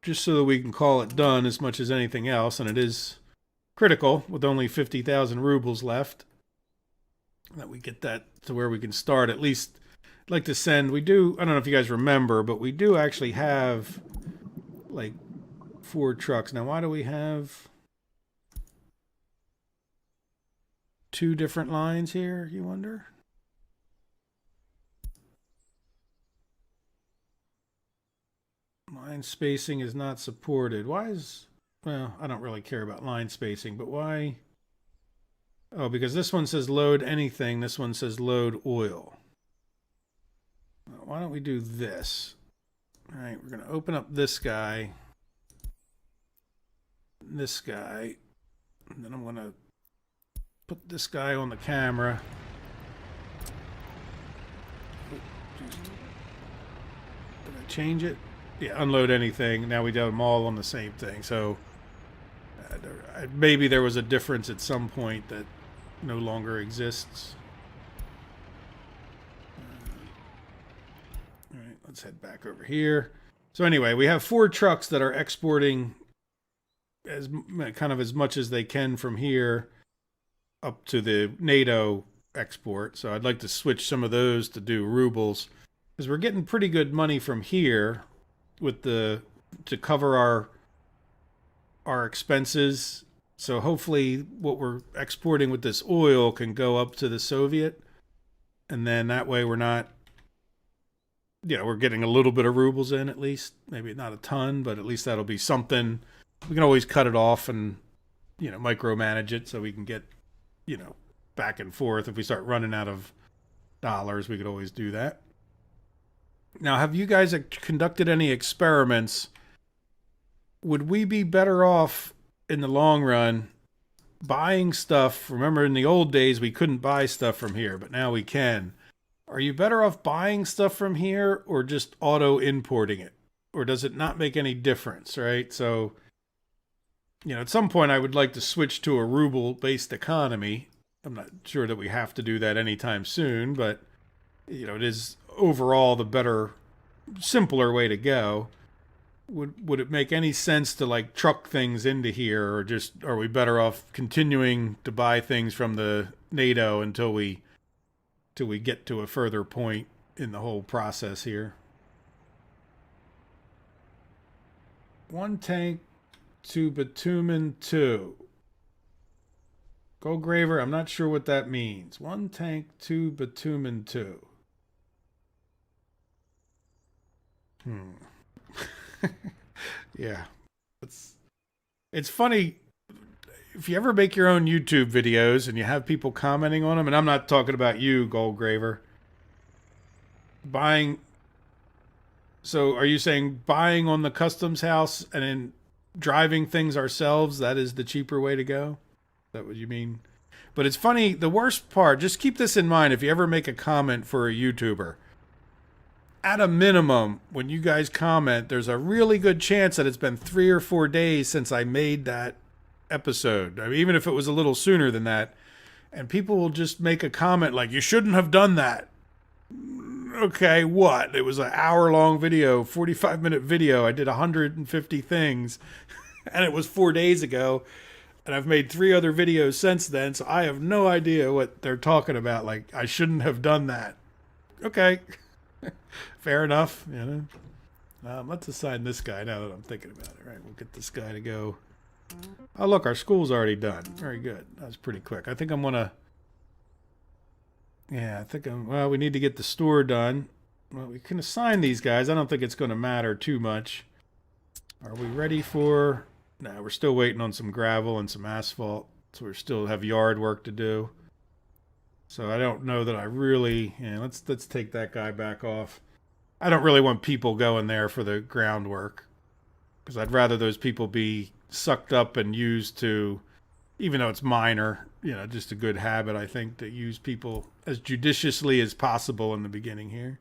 Speaker 1: just so that we can call it done as much as anything else, and it is critical with only 50,000 rubles left, that we get that to where we can start. At least I'd like to send, we do, I don't know if you guys remember, but we do actually have like 4 trucks. Now, why do we have 2 different lines here, you wonder? Line spacing is not supported. Why is... well, I don't really care about line spacing, but why... oh, because this one says load anything. This one says load oil. Why don't we do this? All right, we're going to open up this guy. This guy. And then I'm going to put this guy on the camera. Did I change it? Yeah, unload anything. Now we do them all on the same thing. So maybe there was a difference at some point that no longer exists. All right, let's head back over here. So anyway, we have 4 trucks that are exporting as kind of as much as they can from here up to the NATO export. So I'd like to switch some of those to do rubles, because we're getting pretty good money from here with the to cover our expenses. So hopefully what we're exporting with this oil can go up to the Soviet, and then that way we're not, yeah, we're getting a little bit of rubles in at least. Maybe not a ton, but at least that'll be something. We can always cut it off and, you know, micromanage it so we can get, you know, back and forth. If we start running out of dollars, we could always do that. Now, have you guys conducted any experiments? Would we be better off in the long run buying stuff? Remember, in the old days, we couldn't buy stuff from here, but now we can. Are you better off buying stuff from here or just auto importing it? Or does it not make any difference, right? So, you know, at some point I would like to switch to a ruble-based economy. I'm not sure that we have to do that anytime soon, but, you know, it is overall the better, simpler way to go. Would it make any sense to like truck things into here, or just are we better off continuing to buy things from the NATO until we get to a further point in the whole process here? 1 tank to bitumen 2. Goldgraver, I'm not sure what that means. 1 tank to bitumen 2. Yeah. It's funny, if you ever make your own YouTube videos and you have people commenting on them, and I'm not talking about you, Goldgraver, buying... so are you saying buying on the customs house and then driving things ourselves, that is the cheaper way to go? Is that what you mean? But it's funny, the worst part, just keep this in mind if you ever make a comment for a YouTuber. At a minimum, when you guys comment, there's a really good chance that it's been 3 or 4 days since I made that episode. I mean, even if it was a little sooner than that, And people will just make a comment like, you shouldn't have done that. Okay, what? It was an hour-long video, 45-minute video. I did 150 things, and it was 4 days ago. And I've made 3 other videos since then, so I have no idea what they're talking about. Like, I shouldn't have done that. Okay, fair enough. You know, let's assign this guy now that I'm thinking about it. Right, we'll get this guy to go. Oh, look, our school's already done. Very good. That was pretty quick. I think I'm gonna. Yeah, I think I'm. Well, we need to get the store done. Well, we can assign these guys. I don't think it's going to matter too much. Are we ready for? No, we're still waiting on some gravel and some asphalt, so we still have yard work to do. So I don't know that I really. Yeah, let's take that guy back off. I don't really want people going there for the groundwork because I'd rather those people be sucked up and used to, even though it's minor, you know, just a good habit, I think, to use people as judiciously as possible in the beginning here.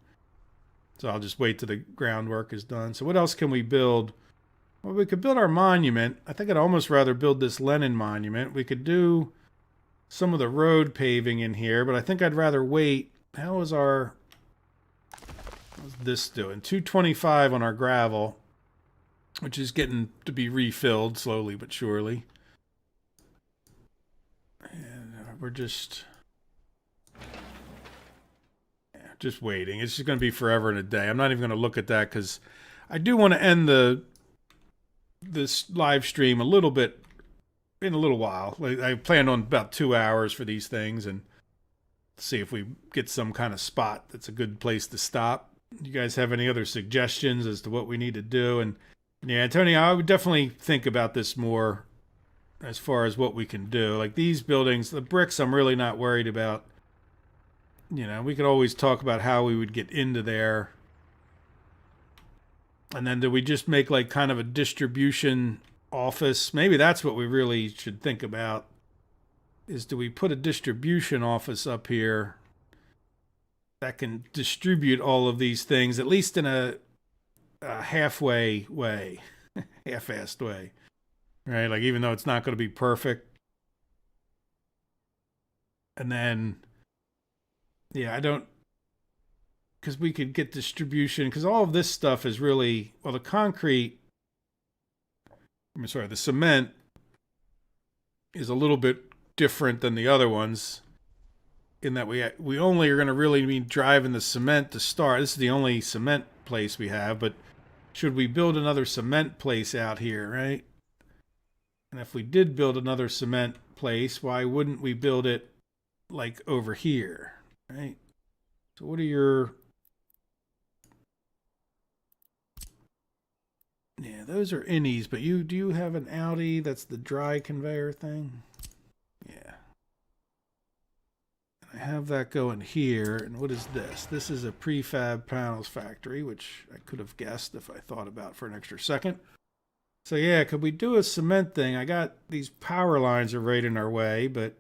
Speaker 1: So I'll just wait till the groundwork is done. So what else can we build? Well, we could build our monument. I think I'd almost rather build this Lenin monument. We could do some of the road paving in here, but I think I'd rather wait. How's this doing? 225 on our gravel, which is getting to be refilled slowly but surely. And we're just waiting. It's just going to be forever and a day. I'm not even going to look at that because I do want to end this live stream a little bit in a little while. Like, I planned on about 2 hours for these things and see if we get some kind of spot that's a good place to stop. You guys have any other suggestions as to what we need to do? And yeah, Tony, I would definitely think about this more as far as what we can do. Like these buildings, the bricks, I'm really not worried about. You know, we could always talk about how we would get into there. And then do we just make like kind of a distribution office? Maybe that's what we really should think about, is do we put a distribution office up here that can distribute all of these things, at least in a halfway way, half-assed way, right? Like, even though it's not going to be perfect. And then, yeah, I don't, because we could get distribution, because all of this stuff is really, well, the concrete, the cement is a little bit different than the other ones in that we only are going to really be driving the cement to start. This is the only cement place we have, but should we build another cement place out here, right? And if we did build another cement place, why wouldn't we build it like over here, right? So what are your... Yeah, those are innies, but do you have an outie that's the dry conveyor thing? Yeah. I have that going here, and what is this? This is a prefab panels factory, which I could have guessed if I thought about for an extra second. So yeah, could we do a cement thing? I got these power lines are right in our way, but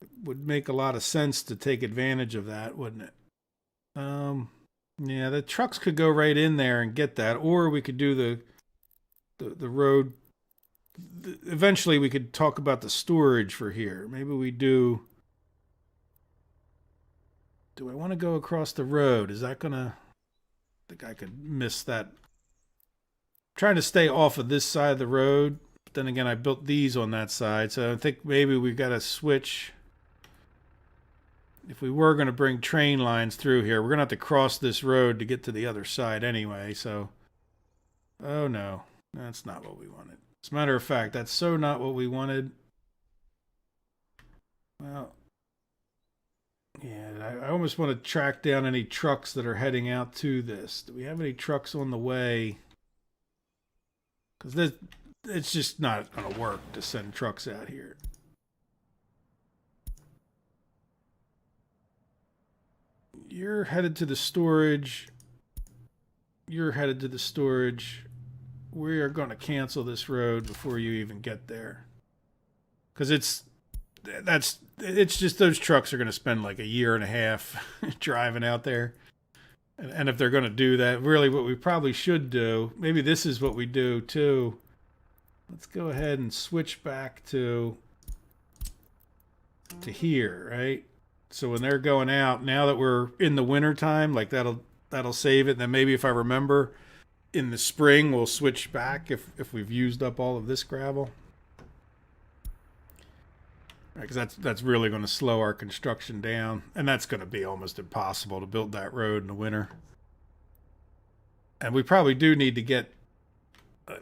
Speaker 1: it would make a lot of sense to take advantage of that, wouldn't it? Yeah, the trucks could go right in there and get that, or we could do the road. Eventually, we could talk about the storage for here. Maybe we do. Do I want to go across the road? Is that gonna? I think I could miss that. I'm trying to stay off of this side of the road. But then again, I built these on that side, so I think maybe we've got to switch. If we were going to bring train lines through here, we're going to have to cross this road to get to the other side anyway, so... Oh, no. That's not what we wanted. As a matter of fact, that's so not what we wanted. Well... Yeah, I almost want to track down any trucks that are heading out to this. Do we have any trucks on the way? Because it's just not going to work to send trucks out here. You're headed to the storage. You're headed to the storage. We are going to cancel this road before you even get there. Because it's just those trucks are going to spend like a year and a half driving out there. And if they're going to do that, really what we probably should do, maybe this is what we do too. Let's go ahead and switch back to... to here, right? So when they're going out, now that we're in the winter time, like that'll save it. And then maybe if I remember in the spring, we'll switch back if we've used up all of this gravel. Because that's really going to slow our construction down, and that's going to be almost impossible to build that road in the winter. And we probably do need to get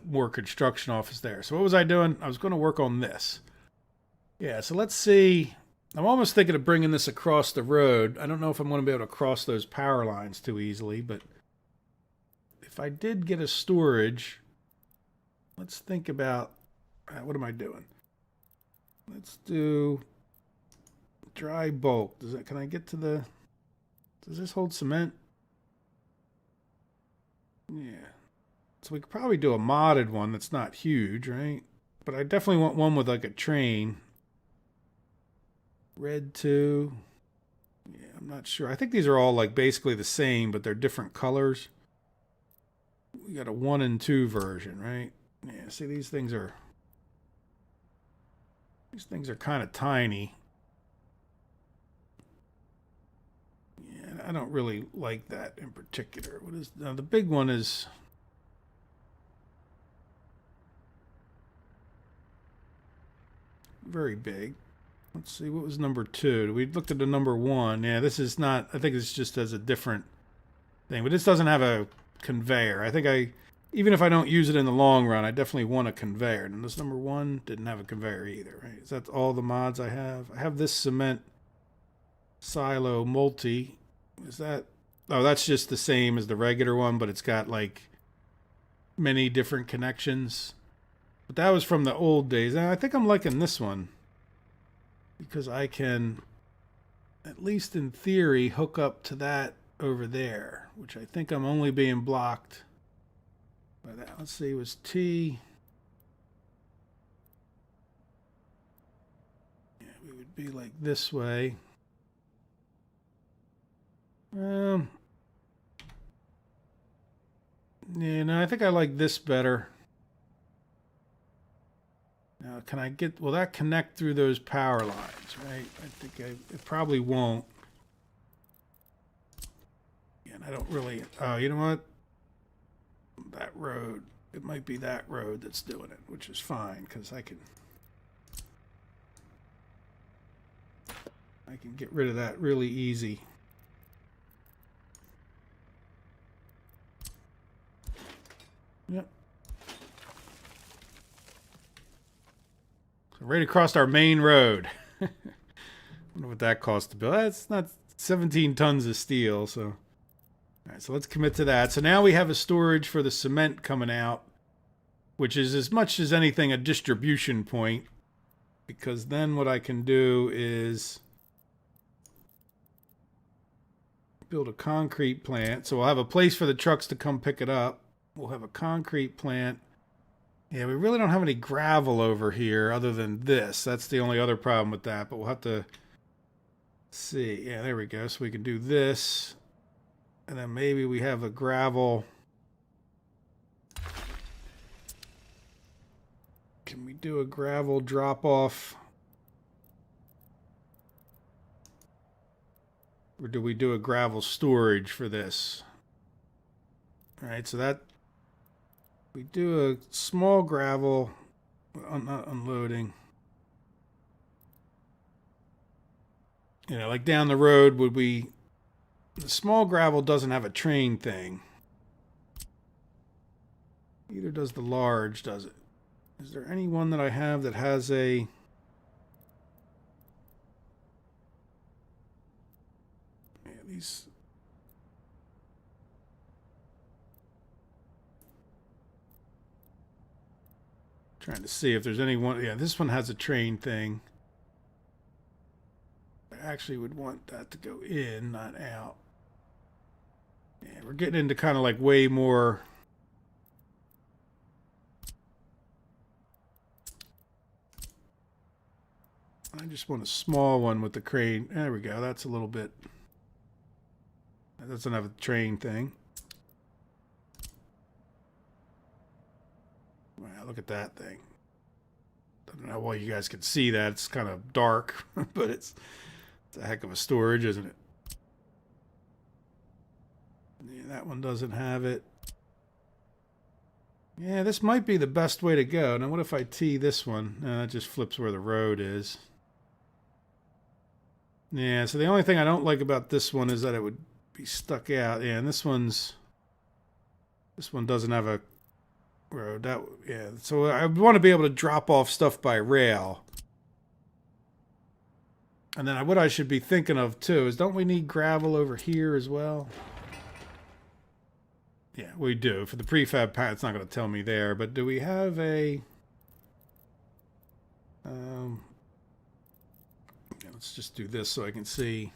Speaker 1: more construction office there. So what was I doing? I was going to work on this. Yeah, so let's see. I'm almost thinking of bringing this across the road. I don't know if I'm going to be able to cross those power lines too easily, but if I did get a storage, let's think about, what am I doing? Let's do dry bulk. Can I get to the, does this hold cement? Yeah. So we could probably do a modded one that's not huge, right? But I definitely want one with like a train. Red 2. Yeah, I'm not sure. I think these are all like basically the same, but they're different colors. We got a 1 and 2 version, right? Yeah, see these things are kind of tiny. Yeah, I don't really like that in particular. What is now the big one is very big. Let's see, what was number 2? We looked at the number 1. Yeah, this is not, I think it's just as a different thing, but this doesn't have a conveyor. I think even if I don't use it in the long run, I definitely want a conveyor. And this number 1 didn't have a conveyor either, right? Is that all the mods I have? I have this cement silo multi. Is that, oh, that's just the same as the regular one, but it's got like many different connections. But that was from the old days. And I think I'm liking this one because I can, at least in theory, hook up to that over there, which I think I'm only being blocked by that. Let's see, it was T. Yeah, we would be like this way. Yeah, no, I think I like this better. Now, can I get, will that connect through those power lines, right? I think it probably won't. And I don't really, oh, you know what? That road, it might be that road that's doing it, which is fine, because I can get rid of that really easy. Yep. So right across our main road. I wonder what that costs to build. That's not 17 tons of steel, so. All right, so let's commit to that. So now we have a storage for the cement coming out, which is as much as anything a distribution point, because then what I can do is build a concrete plant. So we'll have a place for the trucks to come pick it up. We'll have a concrete plant. Yeah, we really don't have any gravel over here other than this. That's the only other problem with that, but we'll have to see. Yeah, there we go. So we can do this. And then maybe we have a gravel. Can we do a gravel drop off? Or do we do a gravel storage for this? All right, so that we do a small gravel, not unloading. You know, like down the road, would we? The small gravel doesn't have a train thing. Neither does the large, does it? Is there any one that I have that has a? Yeah, these. Trying to see if there's any one. Yeah, this one has a train thing. I actually would want that to go in, not out. Yeah, we're getting into kind of like way more. I just want a small one with the crane. There we go. That's a little bit. That doesn't have a train thing. Wow, look at that thing. I don't know why you guys can see that. It's kind of dark, but it's a heck of a storage, isn't it? Yeah, that one doesn't have it. Yeah, this might be the best way to go. Now, what if I tee this one? It just flips where the road is. Yeah, so the only thing I don't like about this one is that it would be stuck out. Yeah, and this one doesn't have a road. Yeah, so I want to be able to drop off stuff by rail. And then what I should be thinking of too is, don't we need gravel over here as well? Yeah, we do. For the prefab pad, it's not going to tell me there, but do we have a... yeah, let's just do this so I can see.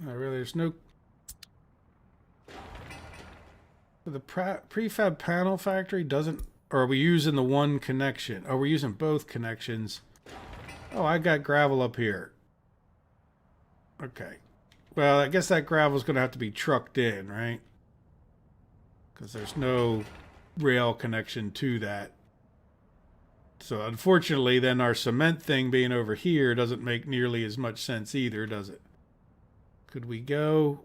Speaker 1: Really, there's no... The prefab panel factory doesn't... Or are we using the one connection? Oh, we're using both connections. Oh, I got gravel up here. Okay. Well, I guess that gravel's going to have to be trucked in, right? Because there's no rail connection to that. So unfortunately, then our cement thing being over here doesn't make nearly as much sense either, does it? Could we go...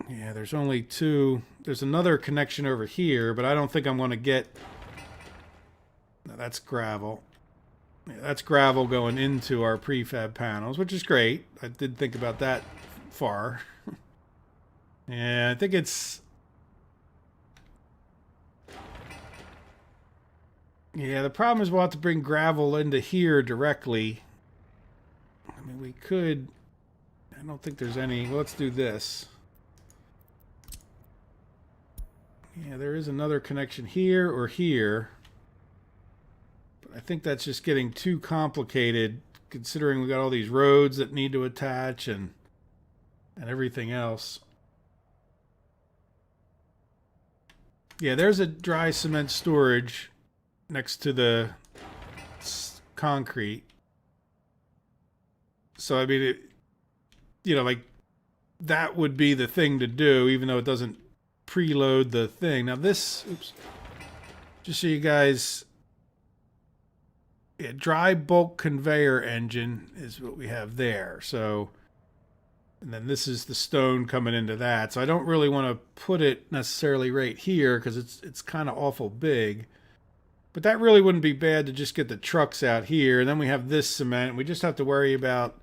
Speaker 1: Yeah, there's only two. There's another connection over here, but I don't think I'm going to get... No, that's gravel. Yeah, that's gravel going into our prefab panels, which is great. I did think about that far. Yeah, I think it's... Yeah, the problem is we'll have to bring gravel into here directly. I mean, we could... I don't think there's any... Well, let's do this. Yeah, there is another connection here or here. But I think that's just getting too complicated, considering we got all these roads that need to attach and everything else. Yeah, there's a dry cement storage next to the concrete. So, I mean, like, that would be the thing to do, even though it doesn't preload the thing. Now this, oops, just so you guys, yeah, dry bulk conveyor engine is what we have there. So, and then this is the stone coming into that. So I don't really want to put it necessarily right here because it's kind of awful big. But that really wouldn't be bad to just get the trucks out here. And then we have this cement. We just have to worry about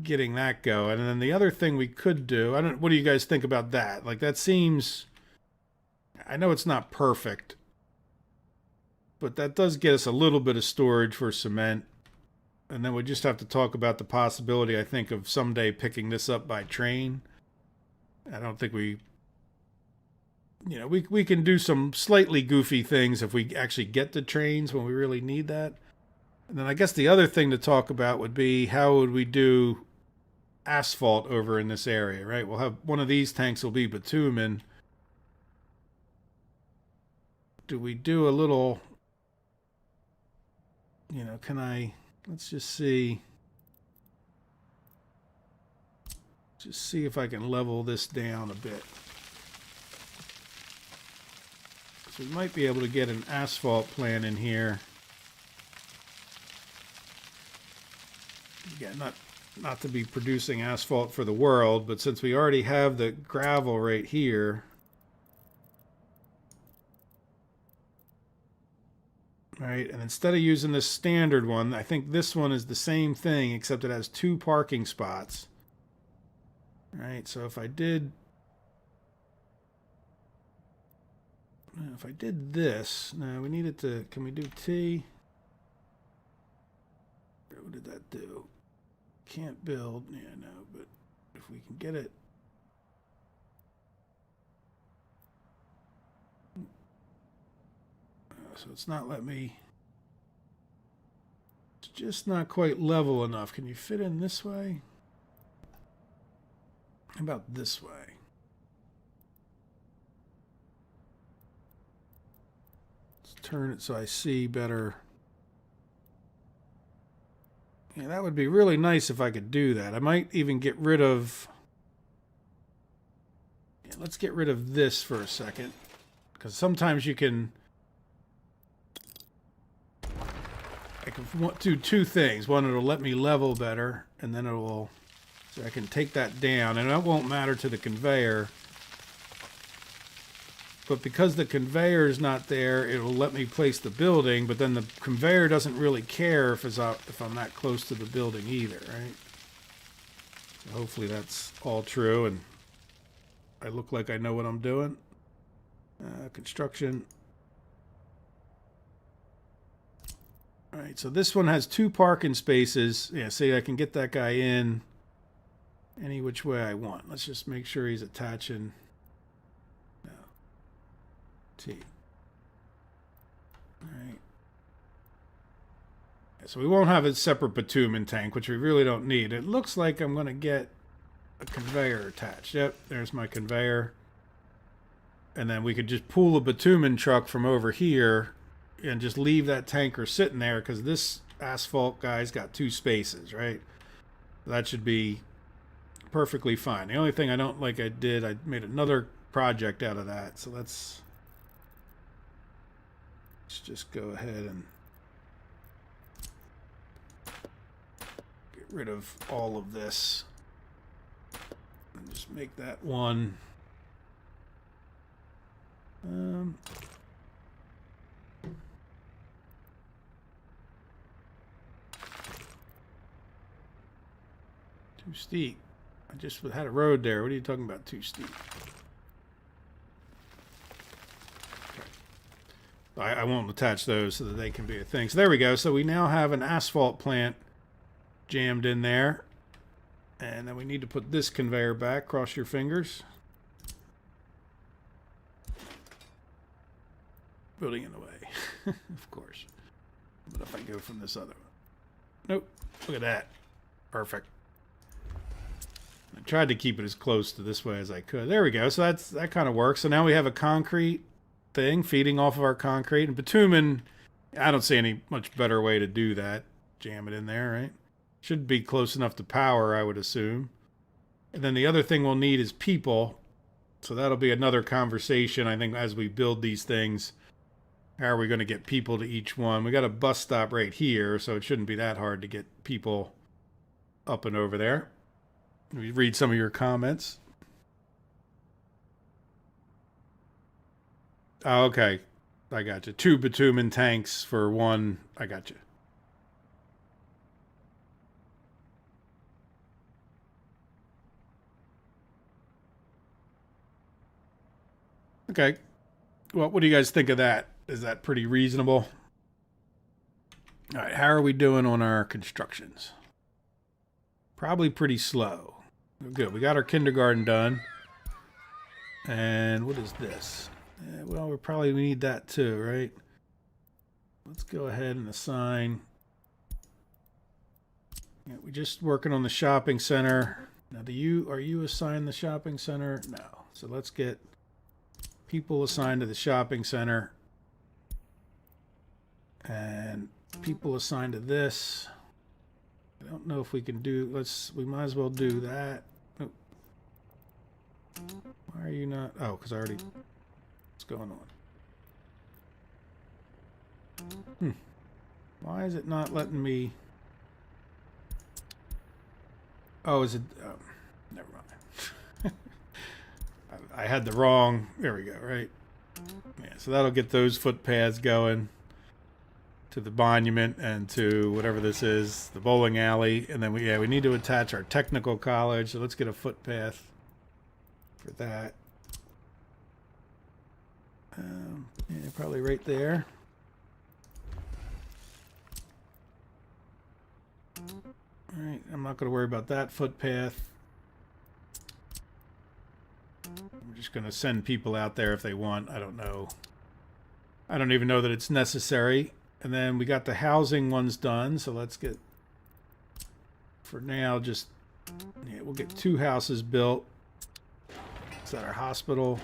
Speaker 1: getting that going. And then the other thing we could do, what do you guys think about that? Like, that seems, I know it's not perfect, but that does get us a little bit of storage for cement. And then we just have to talk about the possibility, I think, of someday picking this up by train. I don't think we can do some slightly goofy things if we actually get the trains when we really need that. And then I guess the other thing to talk about would be, how would we do asphalt over in this area, right? We'll have one of these tanks will be bitumen. Do we do a little, let's just see. Just see if I can level this down a bit. So we might be able to get an asphalt plant in here. Yeah, not to be producing asphalt for the world, but since we already have the gravel right here, right, and instead of using this standard one, I think this one is the same thing, except it has 2 parking spots. Right, so if I did this, now we needed to, can we do T? What did that do? Can't build, yeah, no, but if we can get it. So it's not letting me, it's just not quite level enough. Can you fit in this way? How about this way? Let's turn it so I see better. Yeah, that would be really nice if I could do that. I might even get rid of... Yeah, let's get rid of this for a second. Because sometimes you can I can do two things. One, it'll let me level better, and then it will, so I can take that down, and that won't matter to the conveyor. But because the conveyor is not there, it'll let me place the building, but then the conveyor doesn't really care if I'm not close to the building either, right? So hopefully that's all true, and I look like I know what I'm doing. Construction. All right, so this one has 2 parking spaces. Yeah, see, I can get that guy in any which way I want. Let's just make sure he's attaching. No. T. All right. Yeah, so we won't have a separate bitumen tank, which we really don't need. It looks like I'm going to get a conveyor attached. Yep, there's my conveyor. And then we could just pull a bitumen truck from over here and just leave that tanker sitting there, because this asphalt guy's got 2 spaces, right? That should be perfectly fine. The only thing I don't like I made another project out of that. So let's just go ahead and get rid of all of this and just make that one. Too steep. I just had a road there. What are you talking about, too steep? Okay. I won't attach those so that they can be a thing. So there we go. So we now have an asphalt plant jammed in there. And then we need to put this conveyor back. Cross your fingers. Building in the way. Of course. But if I go from this other one. Nope. Look at that. Perfect. I tried to keep it as close to this way as I could. There we go. So that kind of works. So now we have a concrete thing feeding off of our concrete. And bitumen, I don't see any much better way to do that. Jam it in there, right? Should be close enough to power, I would assume. And then the other thing we'll need is people. So that'll be another conversation, I think, as we build these things. How are we going to get people to each one? We got a bus stop right here, so it shouldn't be that hard to get people up and over there. Let me read some of your comments. Oh, okay. I got you. 2 bitumen tanks for 1. I got you. Okay. Well, what do you guys think of that? Is that pretty reasonable? All right. How are we doing on our constructions? Probably pretty slow. Good. We got our kindergarten done. And what is this? Well, we probably need that too, right? Let's go ahead and assign. Yeah, we're just working on the shopping center. Now, are you assigned the shopping center? No. So let's get people assigned to the shopping center. And people assigned to this. I don't know if we can do, we might as well do that. Oh. Why are you not, oh, because I already, what's going on? Why is it not letting me, oh, is it, never mind. I had the wrong, there we go, right? Yeah, so that'll get those footpaths going to the monument and to whatever this is, the bowling alley. And then we need to attach our technical college. So let's get a footpath for that. Yeah, probably right there. All right, I'm not going to worry about that footpath. I'm just going to send people out there if they want. I don't know. I don't even know that it's necessary. And then we got the housing ones done. So let's get, for now, just, yeah, we'll get 2 houses built. Is that our hospital?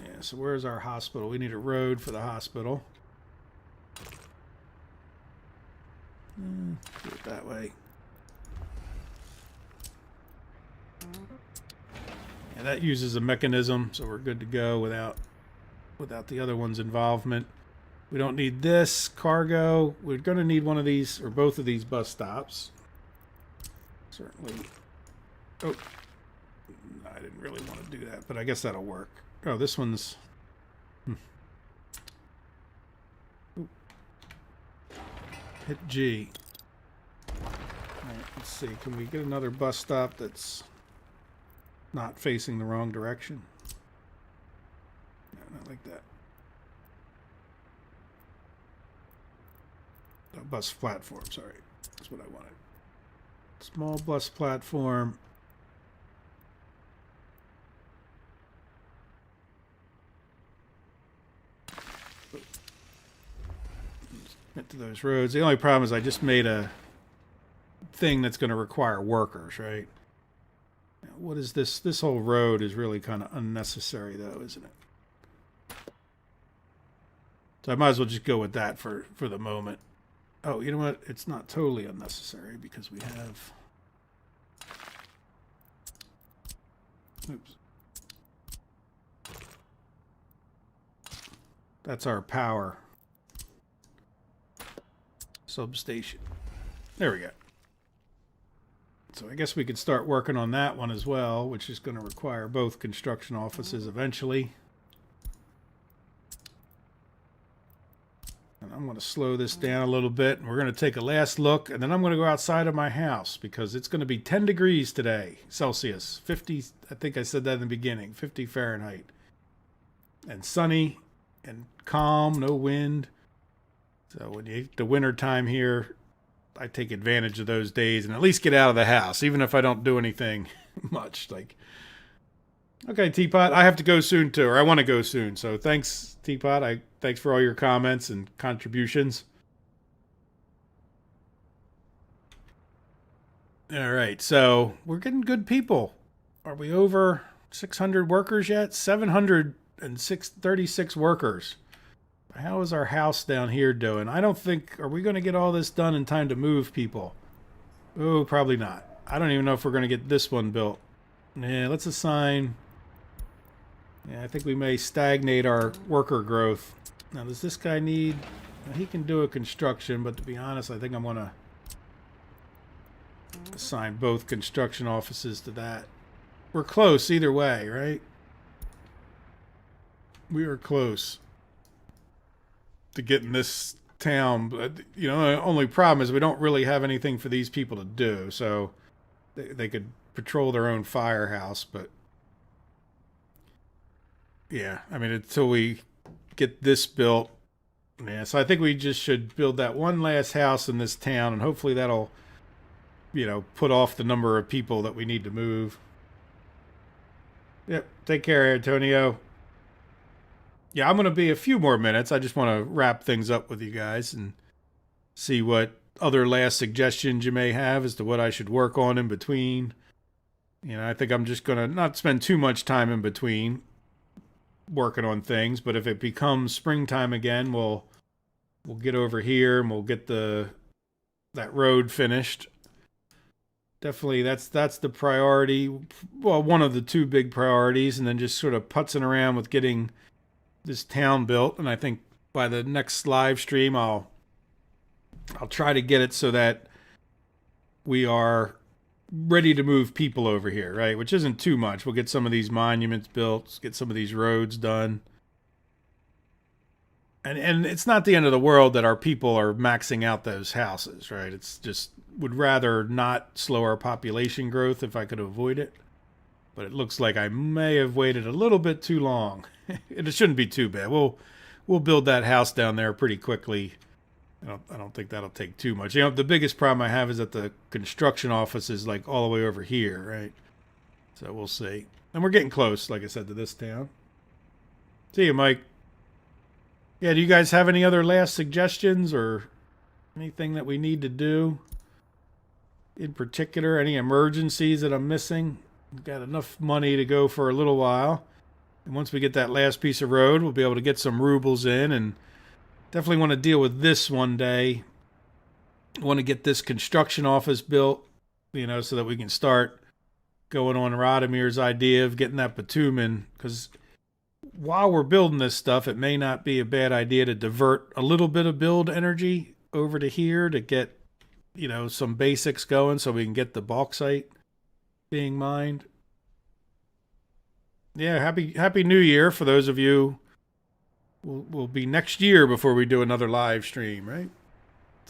Speaker 1: Yeah, so where's our hospital? We need a road for the hospital. Do it that way. Yeah, that uses a mechanism, so we're good to go without the other one's involvement. We don't need this cargo. We're going to need one of these or both of these bus stops. Certainly. Oh, I didn't really want to do that, but I guess that'll work. Oh, this one's... Hit G. All right, let's see. Can we get another bus stop that's not facing the wrong direction? No, not like that. A bus platform, sorry. That's what I wanted. Small bus platform. Get to those roads. The only problem is I just made a thing that's going to require workers, right? Now, what is this? This whole road is really kind of unnecessary, though, isn't it? So I might as well just go with that for the moment. Oh, you know what? It's not totally unnecessary because we have... Oops. That's our power substation. There we go. So I guess we could start working on that one as well, which is going to require both construction offices eventually. And I'm going to slow this down a little bit, and we're going to take a last look, and then I'm going to go outside of my house because it's going to be 10 degrees today, Celsius, 50, I think I said that in the beginning, 50 Fahrenheit. And sunny and calm, no wind. So when you hit the winter time here, I take advantage of those days and at least get out of the house, even if I don't do anything much. Like, okay, Teapot, I have to go soon too, or I want to go soon. So thanks, Teapot. Thanks for all your comments and contributions. All right, so we're getting good people. Are we over 600 workers yet? 736 workers. How is our house down here doing? I don't think... Are we going to get all this done in time to move people? Oh, probably not. I don't even know if we're going to get this one built. Yeah, let's assign... Yeah, I think we may stagnate our worker growth. Now, does this guy need... He can do a construction, but to be honest, I think I'm going to assign both construction offices to that. We're close either way, right? We are close to getting this town. But, you know, the only problem is we don't really have anything for these people to do. So they could patrol their own firehouse, but yeah, I mean, until we get this built. Yeah, so I think we just should build that one last house in this town, and hopefully that'll, you know, put off the number of people that we need to move. Yep, take care, Antonio. Yeah, I'm going to be a few more minutes. I just want to wrap things up with you guys and see what other last suggestions you may have as to what I should work on in between. You know, I think I'm just going to not spend too much time in between working on things, but if it becomes springtime again, we'll get over here and we'll get that road finished. Definitely, that's the priority. Well, one of the two big priorities, and then just sort of putzing around with getting this town built. And I think by the next live stream, I'll try to get it so that we are ready to move people over here, right? Which isn't too much. We'll get some of these monuments built, get some of these roads done. And it's not the end of the world that our people are maxing out those houses, right? It's just, would rather not slow our population growth if I could avoid it. But it looks like I may have waited a little bit too long. It shouldn't be too bad. We'll build that house down there pretty quickly. I don't think that'll take too much. You know, the biggest problem I have is that the construction office is like all the way over here, right? So we'll see. And we're getting close, like I said, to this town. See you, Mike. Yeah, do you guys have any other last suggestions or anything that we need to do in particular? Any emergencies that I'm missing? We've got enough money to go for a little while. And once we get that last piece of road, we'll be able to get some rubles in, and definitely want to deal with this one day. I want to get this construction office built, you know, so that we can start going on Radomir's idea of getting that bitumen, because while we're building this stuff, it may not be a bad idea to divert a little bit of build energy over to here to get, some basics going so we can get the bauxite being mined. Yeah, happy New Year for those of you. Will be next year before we do another live stream, right?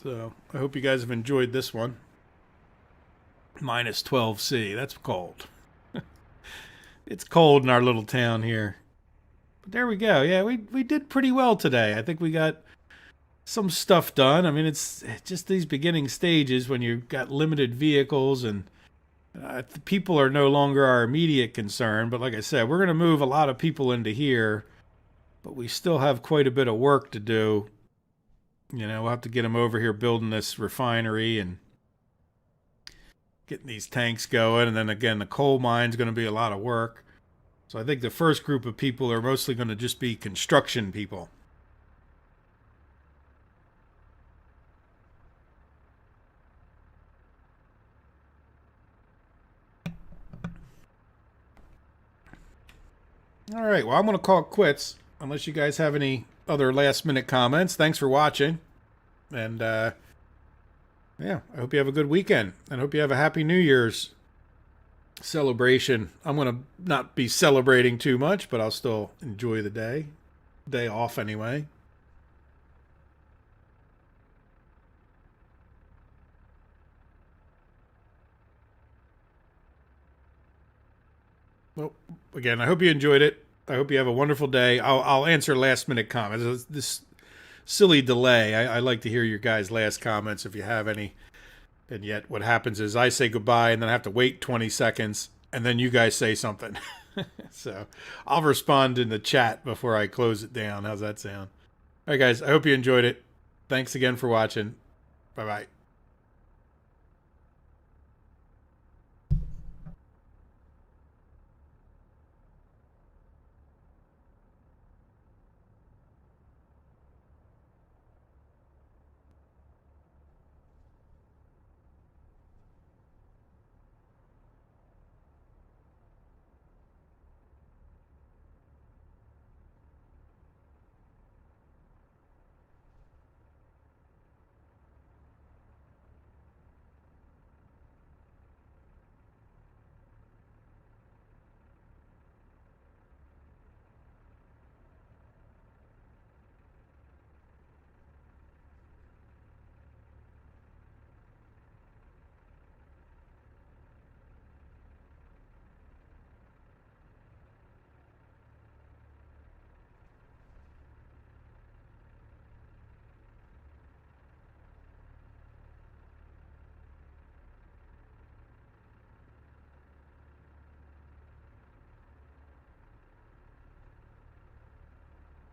Speaker 1: So I hope you guys have enjoyed this one. Minus 12C. That's cold. It's cold in our little town here. But there we go. Yeah, we did pretty well today. I think we got some stuff done. I mean, it's just these beginning stages when you've got limited vehicles and people are no longer our immediate concern. But like I said, we're going to move a lot of people into here, but we still have quite a bit of work to do. We'll have to get them over here building this refinery and getting these tanks going. And then again, the coal mine's going to be a lot of work. So I think the first group of people are mostly going to just be construction people. All right, well, I'm going to call it quits unless you guys have any other last minute comments. Thanks for watching. And yeah, I hope you have a good weekend and hope you have a happy New Year's celebration. I'm going to not be celebrating too much, but I'll still enjoy the day off anyway. Well, again, I hope you enjoyed it. I hope you have a wonderful day. I'll answer last minute comments. This silly delay. I like to hear your guys' last comments if you have any. And yet what happens is I say goodbye and then I have to wait 20 seconds and then you guys say something. So I'll respond in the chat before I close it down. How's that sound? All right, guys. I hope you enjoyed it. Thanks again for watching. Bye-bye.